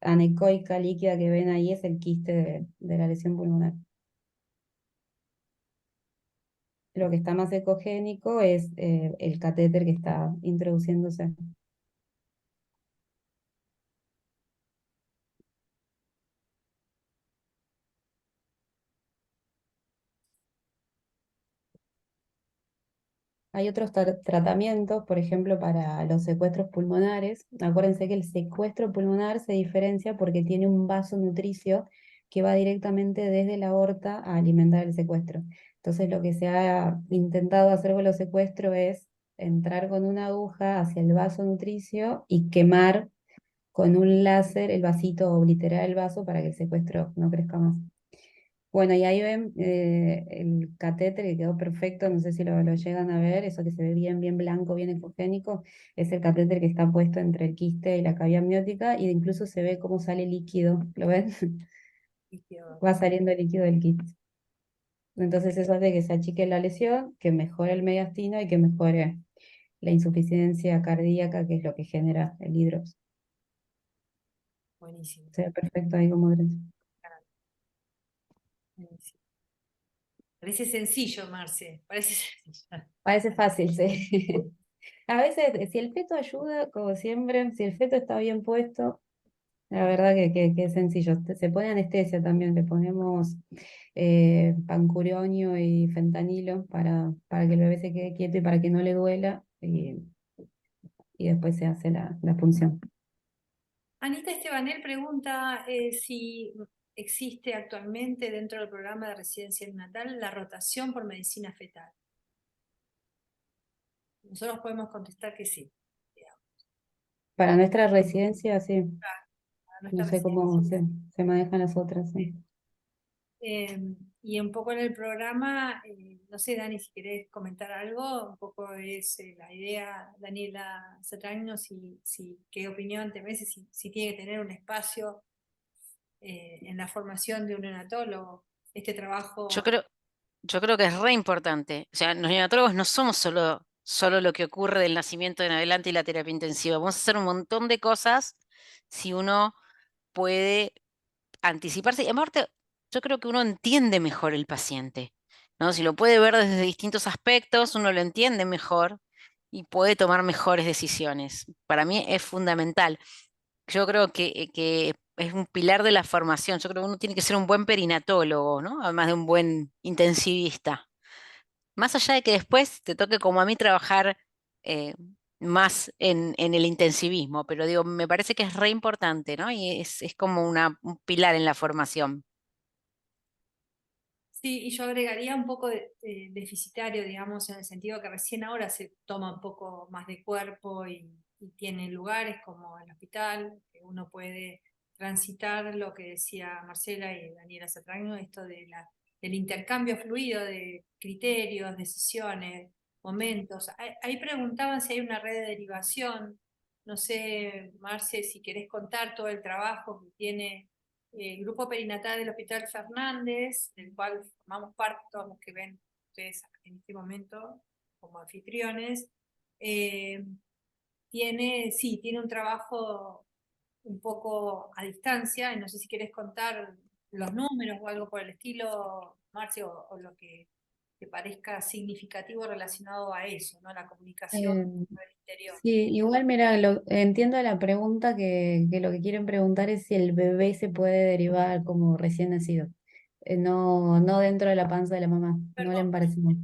anecoica líquida que ven ahí es el quiste de la lesión pulmonar. Lo que está más ecogénico es el catéter que está introduciéndose. Hay otros tratamientos, por ejemplo, para los secuestros pulmonares. Acuérdense que el secuestro pulmonar se diferencia porque tiene un vaso nutricio que va directamente desde la aorta a alimentar el secuestro. Entonces, lo que se ha intentado hacer con los secuestros es entrar con una aguja hacia el vaso nutricio y quemar con un láser el vasito, obliterar el vaso para que el secuestro no crezca más. Bueno, y ahí ven el catéter que quedó perfecto, no sé si lo llegan a ver, eso que se ve bien blanco, bien ecogénico, es el catéter que está puesto entre el quiste y la cavidad amniótica, y incluso se ve cómo sale líquido, ¿lo ven? Va saliendo el líquido del quiste. Entonces eso hace que se achique la lesión, que mejore el mediastino y que mejore la insuficiencia cardíaca, que es lo que genera el hidrox. Buenísimo. Se ve perfecto ahí como ven. Buenísimo. Parece sencillo, Marce, parece sencillo. Parece fácil, sí. A veces, si el feto ayuda, como siempre, si el feto está bien puesto, la verdad que es sencillo. Se pone anestesia también, le ponemos pancurionio y fentanilo para que el bebé se quede quieto y para que no le duela, y después se hace la punción. Anita Estebanel pregunta si existe actualmente dentro del programa de residencia neonatal la rotación por medicina fetal. Nosotros podemos contestar que sí. Para nuestra residencia, sí, Para no nuestra sé cómo residencia. se manejan las otras, sí. Y un poco en el programa, no sé, Dani, si querés comentar algo, un poco es la idea, Daniela Satraño, qué opinión te merece, si tiene que tener un espacio en la formación de un neonatólogo, este trabajo. Yo creo que es re importante. O sea, los neonatólogos no somos solo lo que ocurre del nacimiento en adelante y la terapia intensiva. Vamos a hacer un montón de cosas si uno puede anticiparse. Y aparte, yo creo que uno entiende mejor el paciente, ¿no? Si lo puede ver desde distintos aspectos, uno lo entiende mejor y puede tomar mejores decisiones. Para mí es fundamental. Yo creo que es un pilar de la formación. Yo creo que uno tiene que ser un buen perinatólogo, ¿no? Además de un buen intensivista. Más allá de que después te toque como a mí trabajar eh, más en el intensivismo, pero digo, me parece que es re importante, ¿no? Y es como un pilar en la formación. Sí, y yo agregaría un poco deficitario, digamos, en el sentido que recién ahora se toma un poco más de cuerpo y tiene lugares como el hospital, que uno puede transitar lo que decía Marcela y Daniela Satragno, esto del intercambio fluido de criterios, decisiones, momentos. Ahí preguntaban si hay una red de derivación. No sé, Marce, si querés contar todo el trabajo que tiene el grupo perinatal del Hospital Fernández, del cual formamos parte, todos los que ven ustedes en este momento como anfitriones, tiene un trabajo un poco a distancia, y no sé si querés contar los números o algo por el estilo, Marcio, o lo que te parezca significativo relacionado a eso, ¿no? La comunicación Eh, con el interior. Sí, igual mira, entiendo la pregunta que lo que quieren preguntar es si el bebé se puede derivar como recién nacido. No dentro de la panza de la mamá, no le Perdón, parece mal.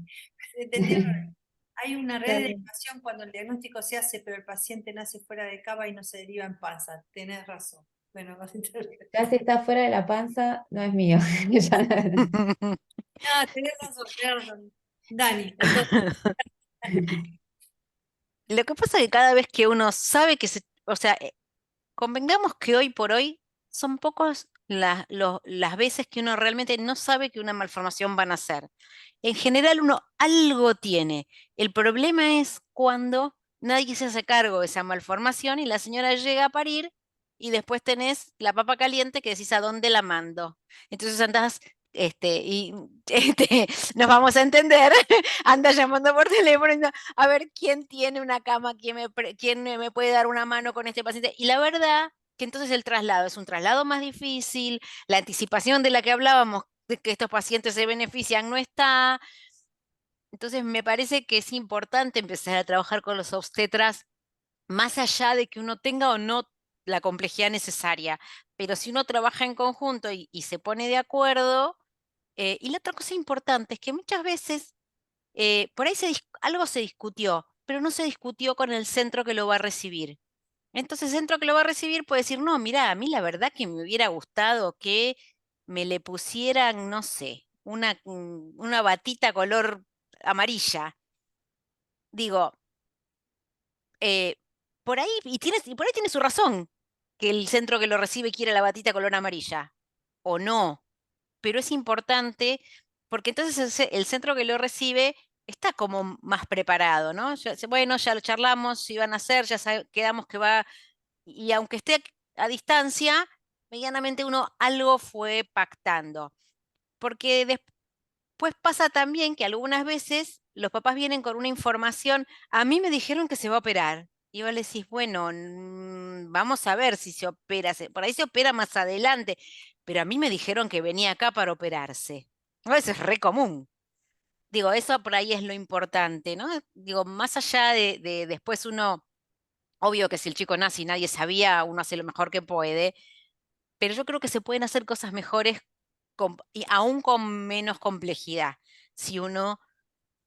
entendí al revés. Hay una red de Claro. derivación cuando el diagnóstico se hace, pero el paciente nace fuera de cava y no se deriva en panza. Tenés razón. Bueno, Ya si está fuera de la panza, no es mío. Ya no- no, tenés razón. Dani, entonces, Lo que pasa es que cada vez que uno sabe que o sea, convengamos que hoy por hoy son pocos las veces que uno realmente no sabe que una malformación van a hacer. En general uno algo tiene. El problema es cuando nadie se hace cargo de esa malformación y la señora llega a parir y después tenés la papa caliente que decís a dónde la mando. Entonces andás, y nos vamos a entender, anda llamando por teléfono, a ver quién tiene una cama, quién me puede dar una mano con este paciente. Y la verdad que entonces el traslado es un traslado más difícil, la anticipación de la que hablábamos, de que estos pacientes se benefician, no está. Entonces me parece que es importante empezar a trabajar con los obstetras, más allá de que uno tenga o no la complejidad necesaria. Pero si uno trabaja en conjunto y se pone de acuerdo, y la otra cosa importante es que muchas veces por ahí algo se discutió, pero no se discutió con el centro que lo va a recibir. Entonces el centro que lo va a recibir puede decir, no, mira, a mí la verdad que me hubiera gustado que me le pusieran, no sé, una batita color amarilla. Digo, eh, por ahí tiene su razón que el centro que lo recibe quiere la batita color amarilla, o no, pero es importante porque entonces el centro que lo recibe está como más preparado, ¿no? Bueno, ya lo charlamos, si van a hacer, quedamos que va, y aunque esté a distancia, medianamente uno algo fue pactando. Porque después pasa también que algunas veces los papás vienen con una información, a mí me dijeron que se va a operar. Y vos le decís, bueno, vamos a ver si se opera, por ahí se opera más adelante, pero a mí me dijeron que venía acá para operarse. No, eso es re común. Digo, eso por ahí es lo importante, ¿no? Digo, más allá de después uno, obvio que si el chico nace y nadie sabía, uno hace lo mejor que puede, pero yo creo que se pueden hacer cosas mejores y aún con menos complejidad. Si uno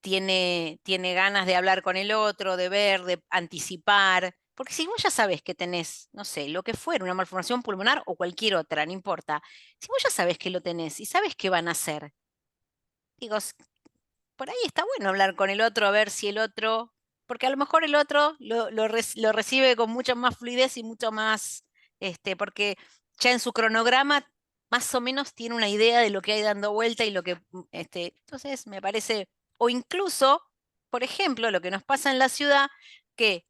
tiene ganas de hablar con el otro, de ver, de anticipar, porque si vos ya sabes que tenés, no sé, lo que fuera, una malformación pulmonar o cualquier otra, no importa, si vos ya sabes que lo tenés y sabes qué van a hacer, digo, por ahí está bueno hablar con el otro, a ver si el otro, porque a lo mejor el otro lo recibe con mucha más fluidez y mucho más, porque ya en su cronograma más o menos tiene una idea de lo que hay dando vuelta y lo que, entonces me parece, o incluso, por ejemplo, lo que nos pasa en la ciudad, que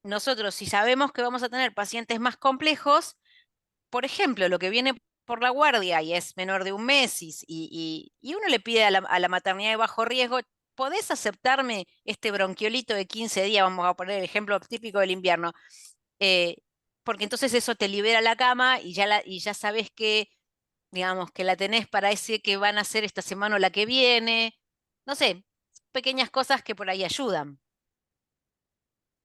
nosotros si sabemos que vamos a tener pacientes más complejos, por ejemplo, lo que viene por la guardia y es menor de un mes y uno le pide a la maternidad de bajo riesgo, ¿podés aceptarme este bronquiolito de 15 días? Vamos a poner el ejemplo típico del invierno. Eh, Porque entonces eso te libera la cama y ya sabes que, digamos, que la tenés para ese que van a hacer esta semana o la que viene. No sé, pequeñas cosas que por ahí ayudan.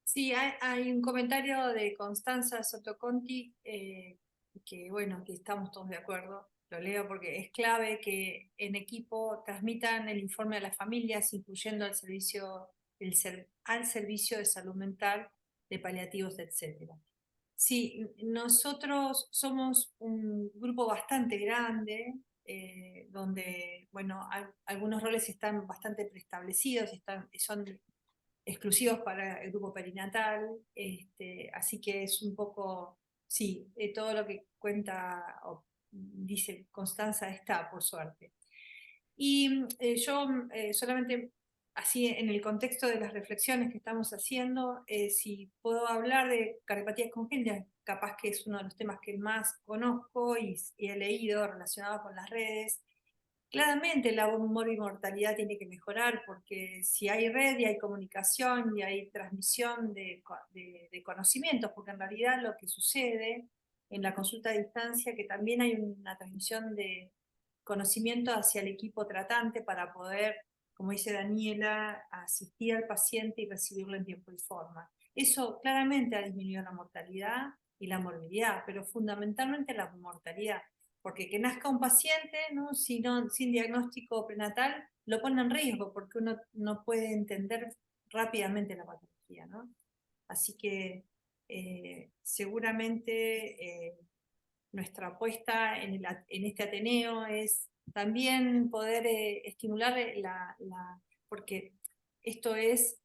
sí, hay un comentario de Constanza Sotoconti que, bueno, que estamos todos de acuerdo. Lo leo porque es clave que en equipo transmitan el informe a las familias, incluyendo al servicio de salud mental, de paliativos, etc. Sí, nosotros somos un grupo bastante grande, donde, bueno, algunos roles están bastante preestablecidos, son exclusivos para el grupo perinatal, así que es un poco, sí, todo lo que cuenta o dice Constanza está, por suerte. Y yo solamente, así en el contexto de las reflexiones que estamos haciendo, si puedo hablar de cardiopatías congénitas, capaz que es uno de los temas que más conozco y he leído relacionado con las redes. Claramente la mortalidad tiene que mejorar porque si hay red y hay comunicación y hay transmisión de conocimientos, porque en realidad lo que sucede en la consulta a distancia que también hay una transmisión de conocimiento hacia el equipo tratante para poder, como dice Daniela, asistir al paciente y recibirlo en tiempo y forma. Eso claramente ha disminuido la mortalidad y la morbilidad, pero fundamentalmente la mortalidad porque que nazca un paciente, ¿no? Sin diagnóstico prenatal lo pone en riesgo porque uno no puede entender rápidamente la patología, ¿no? Así que seguramente nuestra apuesta en este Ateneo es también poder estimular porque esto es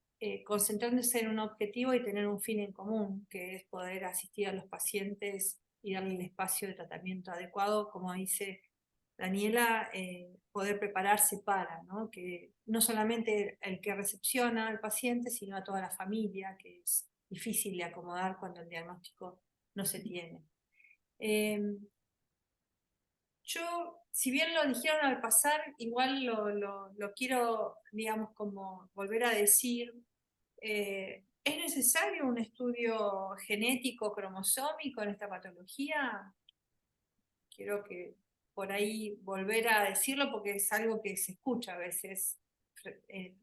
concentrándose en un objetivo y tener un fin en común, que es poder asistir a los pacientes y darle el espacio de tratamiento adecuado, como dice Daniela, poder prepararse para, ¿no? Que no solamente el que recepciona al paciente, sino a toda la familia, que es difícil de acomodar cuando el diagnóstico no se tiene. Yo, si bien lo dijeron al pasar, igual lo quiero, digamos, como volver a decir, ¿es necesario un estudio genético cromosómico en esta patología? Quiero que por ahí volver a decirlo porque es algo que se escucha a veces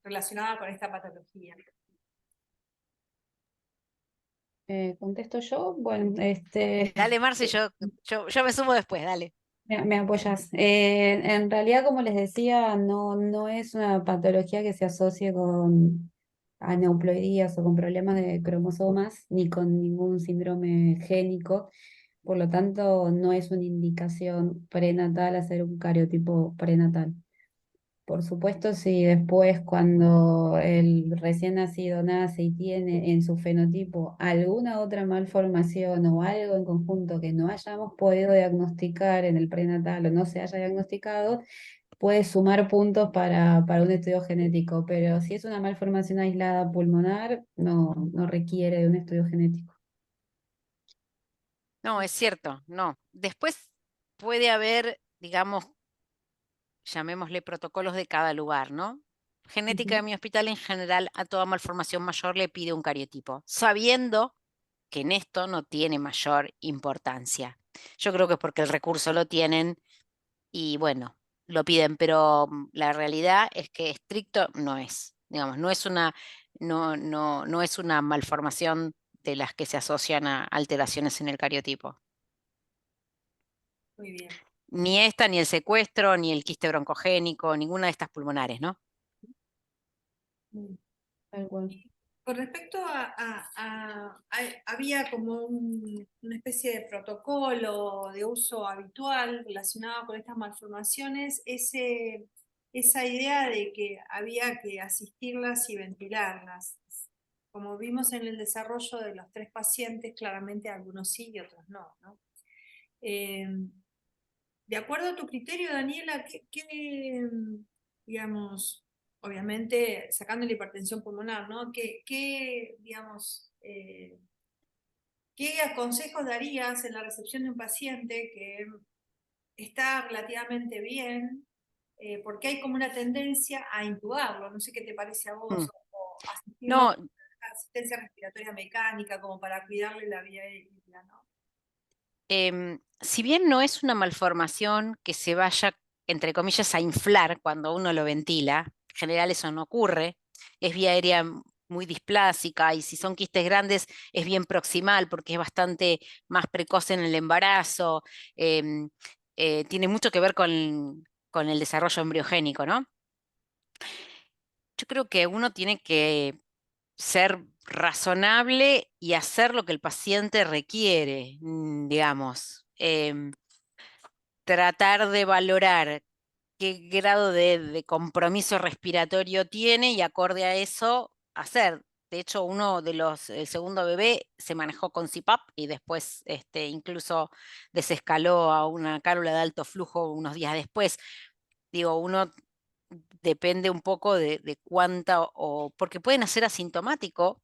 relacionado con esta patología. ¿Contesto yo? Bueno, Dale, Marce, yo me sumo después, dale. me apoyas. En realidad, como les decía, no es una patología que se asocie con aneuploidías o con problemas de cromosomas, ni con ningún síndrome génico. Por lo tanto, no es una indicación prenatal hacer un cariotipo prenatal. Por supuesto, si después cuando el recién nacido nace y tiene en su fenotipo alguna otra malformación o algo en conjunto que no hayamos podido diagnosticar en el prenatal o no se haya diagnosticado, puede sumar puntos para un estudio genético, pero si es una malformación aislada pulmonar, no requiere de un estudio genético. No, es cierto, no. Después puede haber, digamos, llamémosle protocolos de cada lugar, ¿no? Genética de mi hospital en general a toda malformación mayor le pide un cariotipo, sabiendo que en esto no tiene mayor importancia. Yo creo que es porque el recurso lo tienen y bueno, lo piden, pero la realidad es que estricto no es. Digamos, no es una malformación de las que se asocian a alteraciones en el cariotipo. Muy bien. Ni esta, ni el secuestro, ni el quiste broncogénico, ninguna de estas pulmonares, ¿no? Tal cual. Con respecto había como una especie de protocolo de uso habitual relacionado con estas malformaciones, esa idea de que había que asistirlas y ventilarlas. Como vimos en el desarrollo de los 3 pacientes, claramente algunos sí y otros no, ¿no? De acuerdo a tu criterio, Daniela, digamos, obviamente sacando la hipertensión pulmonar, ¿no? Digamos, qué consejos darías en la recepción de un paciente que está relativamente bien, porque hay como una tendencia a intubarlo? No sé qué te parece a vos, o asistirlo No, con asistencia respiratoria mecánica como para cuidarle la vía aérea, ¿no? Si bien no es una malformación que se vaya, entre comillas, a inflar cuando uno lo ventila, en general eso no ocurre, es vía aérea muy displásica y si son quistes grandes es bien proximal porque es bastante más precoz en el embarazo, tiene mucho que ver con el desarrollo embriogénico, ¿no? Yo creo que uno tiene que ser razonable y hacer lo que el paciente requiere, digamos. Tratar de valorar qué grado de compromiso respiratorio tiene y acorde a eso hacer. De hecho, el segundo bebé se manejó con CPAP y después incluso desescaló a una cálula de alto flujo unos días después. Digo, uno depende un poco de cuánta, porque pueden ser asintomático,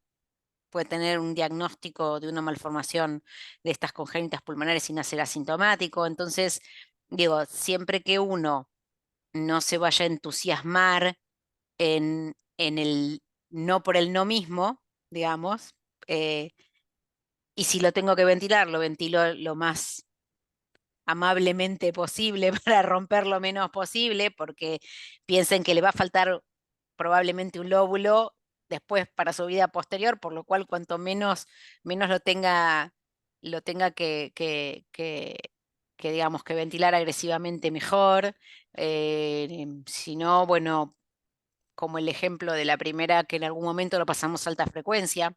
puede tener un diagnóstico de una malformación de estas congénitas pulmonares sin ser asintomático. Entonces, digo, siempre que uno no se vaya a entusiasmar en el no por el no mismo, digamos, y si lo tengo que ventilar, lo ventilo lo más amablemente posible para romper lo menos posible, porque piensen que le va a faltar probablemente un lóbulo después para su vida posterior, por lo cual cuanto menos lo tenga que digamos que ventilar agresivamente mejor. Si no, bueno, como el ejemplo de la primera que en algún momento lo pasamos a alta frecuencia,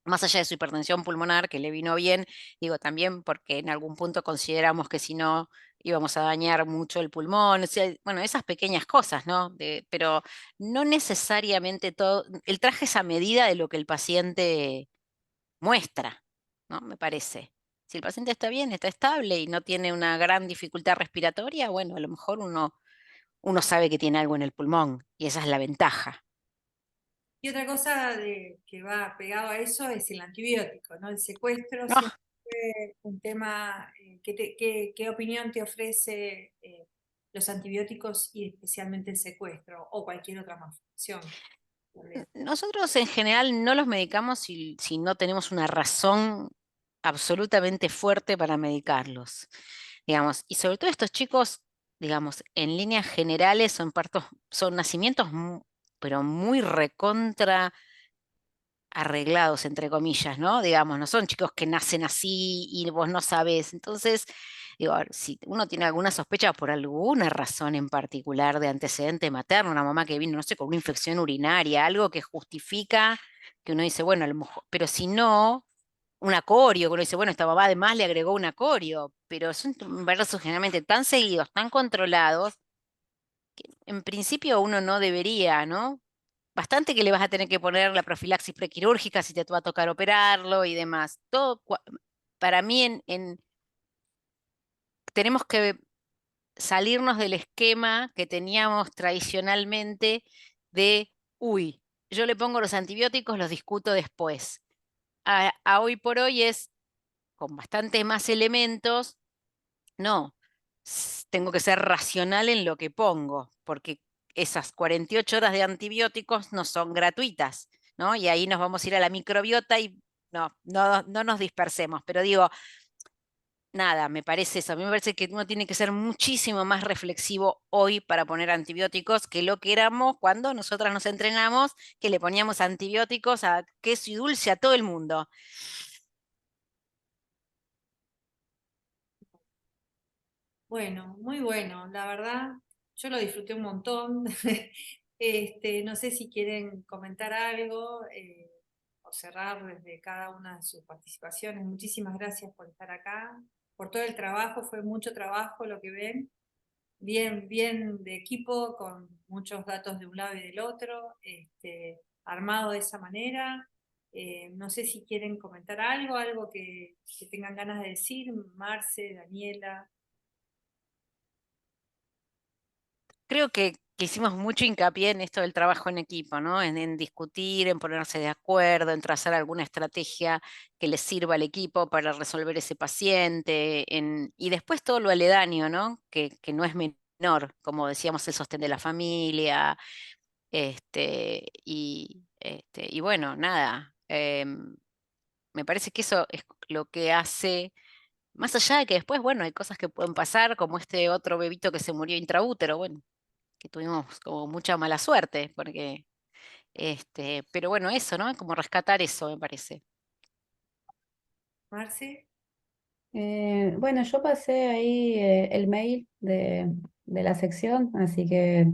más allá de su hipertensión pulmonar, que le vino bien, digo también porque en algún punto consideramos que si no íbamos a dañar mucho el pulmón, o sea, bueno, esas pequeñas cosas, ¿no? Pero no necesariamente todo, el traje es a medida de lo que el paciente muestra, ¿no? Me parece. Si el paciente está bien, está estable y no tiene una gran dificultad respiratoria, bueno, a lo mejor uno sabe que tiene algo en el pulmón y esa es la ventaja. Y otra cosa que va pegado a eso es el antibiótico, ¿no? El secuestro No, siempre fue un tema. ¿Qué opinión te ofrece los antibióticos y especialmente el secuestro o cualquier otra malformación también? nosotros en general no los medicamos si no tenemos una razón absolutamente fuerte para medicarlos, digamos, y sobre todo estos chicos, digamos, en líneas generales son partos, son nacimientos pero muy recontra arreglados, entre comillas, ¿no? Digamos, no son chicos que nacen así y vos no sabés. Entonces, digo, a ver, si uno tiene alguna sospecha por alguna razón en particular de antecedente materno, una mamá que vino, no sé, con una infección urinaria, algo que justifica que uno dice, bueno, a lo mejor, pero si no, un acorio, que uno dice, bueno, esta mamá además le agregó un acorio, pero son embarazos generalmente tan seguidos, tan controlados, que en principio uno no debería, ¿no? Bastante que le vas a tener que poner la profilaxis prequirúrgica si te va a tocar operarlo y demás. Todo, para mí, tenemos que salirnos del esquema que teníamos tradicionalmente de, uy, yo le pongo los antibióticos, los discuto después. A hoy por hoy es con bastante más elementos, no, tengo que ser racional en lo que pongo, porque esas 48 horas de antibióticos no son gratuitas, ¿no? Y ahí nos vamos a ir a la microbiota y no nos dispersemos, pero digo, nada, me parece eso, a mí me parece que uno tiene que ser muchísimo más reflexivo hoy para poner antibióticos que lo que éramos cuando nosotras nos entrenamos, que le poníamos antibióticos a queso y dulce a todo el mundo. Bueno, muy bueno, la verdad, yo lo disfruté un montón. No sé si quieren comentar algo o cerrar desde cada una de sus participaciones. Muchísimas gracias por estar acá, por todo el trabajo, fue mucho trabajo lo que ven, bien, bien de equipo, con muchos datos de un lado y del otro, armado de esa manera. No sé si quieren comentar algo, algo que tengan ganas de decir, Marce, Daniela. Creo que hicimos mucho hincapié en esto del trabajo en equipo, ¿no? En discutir, en ponerse de acuerdo, en trazar alguna estrategia que les sirva al equipo para resolver ese paciente, y después todo lo aledaño, ¿no? Que no es menor, como decíamos, el sostén de la familia, y bueno, nada, me parece que eso es lo que hace, más allá de que después, bueno, hay cosas que pueden pasar, como este otro bebito que se murió intraútero, bueno, que tuvimos como mucha mala suerte, porque, pero bueno, eso, ¿no? Como rescatar eso, me parece. Marce. Bueno, yo pasé ahí el mail de la sección, así que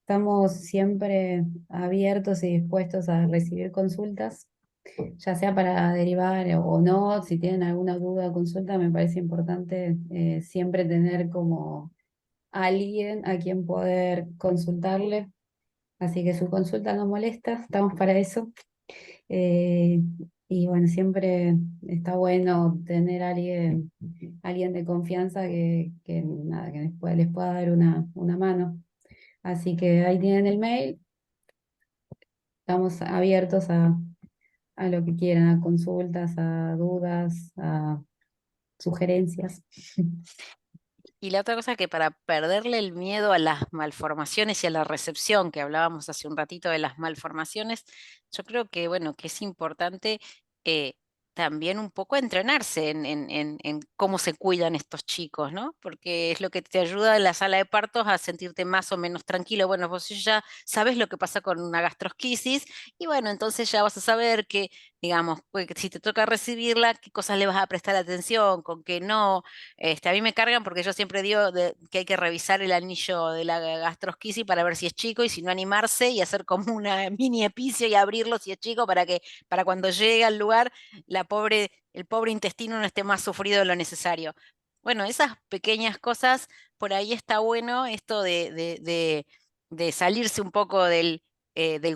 estamos siempre abiertos y dispuestos a recibir consultas, ya sea para derivar o no. Si tienen alguna duda o consulta, me parece importante siempre tener como alguien a quien poder consultarle. Así que su consulta no molesta, estamos para eso. Eh, y bueno, siempre está bueno tener alguien de confianza nada, que les pueda dar una mano. Así que ahí tienen el mail, estamos abiertos a lo que quieran, a consultas, a dudas, a sugerencias. Y la otra cosa que para perderle el miedo a las malformaciones y a la recepción, que hablábamos hace un ratito de las malformaciones, yo creo que, bueno, que es importante también un poco entrenarse en cómo se cuidan estos chicos, ¿no? Porque es lo que te ayuda en la sala de partos a sentirte más o menos tranquilo. Bueno, vos ya sabes lo que pasa con una gastrosquisis y bueno, entonces ya vas a saber que, digamos, pues, si te toca recibirla, qué cosas le vas a prestar atención, con qué no. A mí me cargan porque yo siempre digo que hay que revisar el anillo de la gastrosquisis para ver si es chico y si no animarse y hacer como una mini epicio y abrirlo si es chico para cuando llegue al lugar el pobre intestino no esté más sufrido de lo necesario. Bueno, esas pequeñas cosas, por ahí está bueno esto de salirse un poco del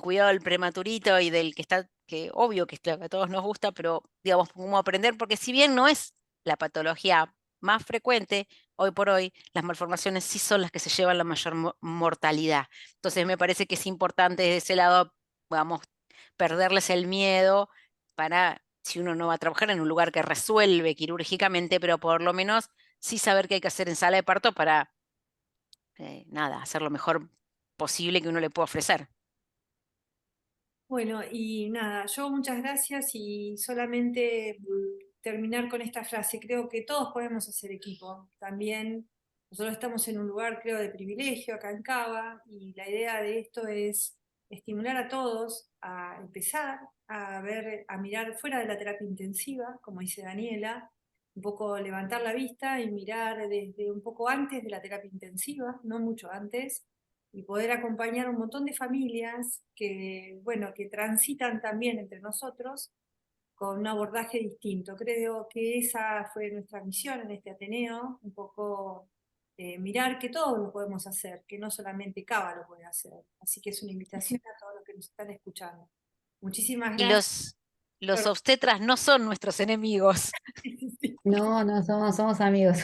cuidado del prematurito y del que obvio que a todos nos gusta, pero digamos, cómo aprender, porque si bien no es la patología más frecuente, hoy por hoy las malformaciones sí son las que se llevan la mayor mortalidad. Entonces me parece que es importante desde ese lado, vamos, perderles el miedo para, si uno no va a trabajar en un lugar que resuelve quirúrgicamente, pero por lo menos sí saber qué hay que hacer en sala de parto para, nada, hacer lo mejor posible que uno le pueda ofrecer. Bueno, y nada, yo muchas gracias y solamente terminar con esta frase. Creo que todos podemos hacer equipo. También nosotros estamos en un lugar, creo, de privilegio acá en Cava y la idea de esto es estimular a todos a empezar a ver, a mirar fuera de la terapia intensiva, como dice Daniela, un poco levantar la vista y mirar desde un poco antes de la terapia intensiva, no mucho antes, y poder acompañar a un montón de familias que, bueno, que transitan también entre nosotros con un abordaje distinto. Creo que esa fue nuestra misión en este Ateneo, un poco mirar que todos lo podemos hacer, que no solamente Cava lo puede hacer. Así que es una invitación a todos los que nos están escuchando. Muchísimas Y gracias. los obstetras no son nuestros enemigos. No, no, somos amigos.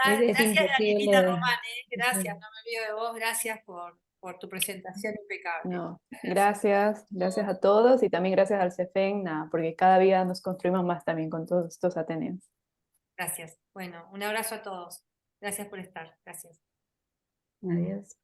Es Gracias, Danielita imposible. Román, gracias, no me olvido de vos, gracias por tu presentación impecable. No, gracias a todos y también gracias al CEFEN, nada, porque cada día nos construimos más también con todos estos Ateneos. Gracias. Bueno, un abrazo a todos. Gracias por estar. Gracias. Adiós.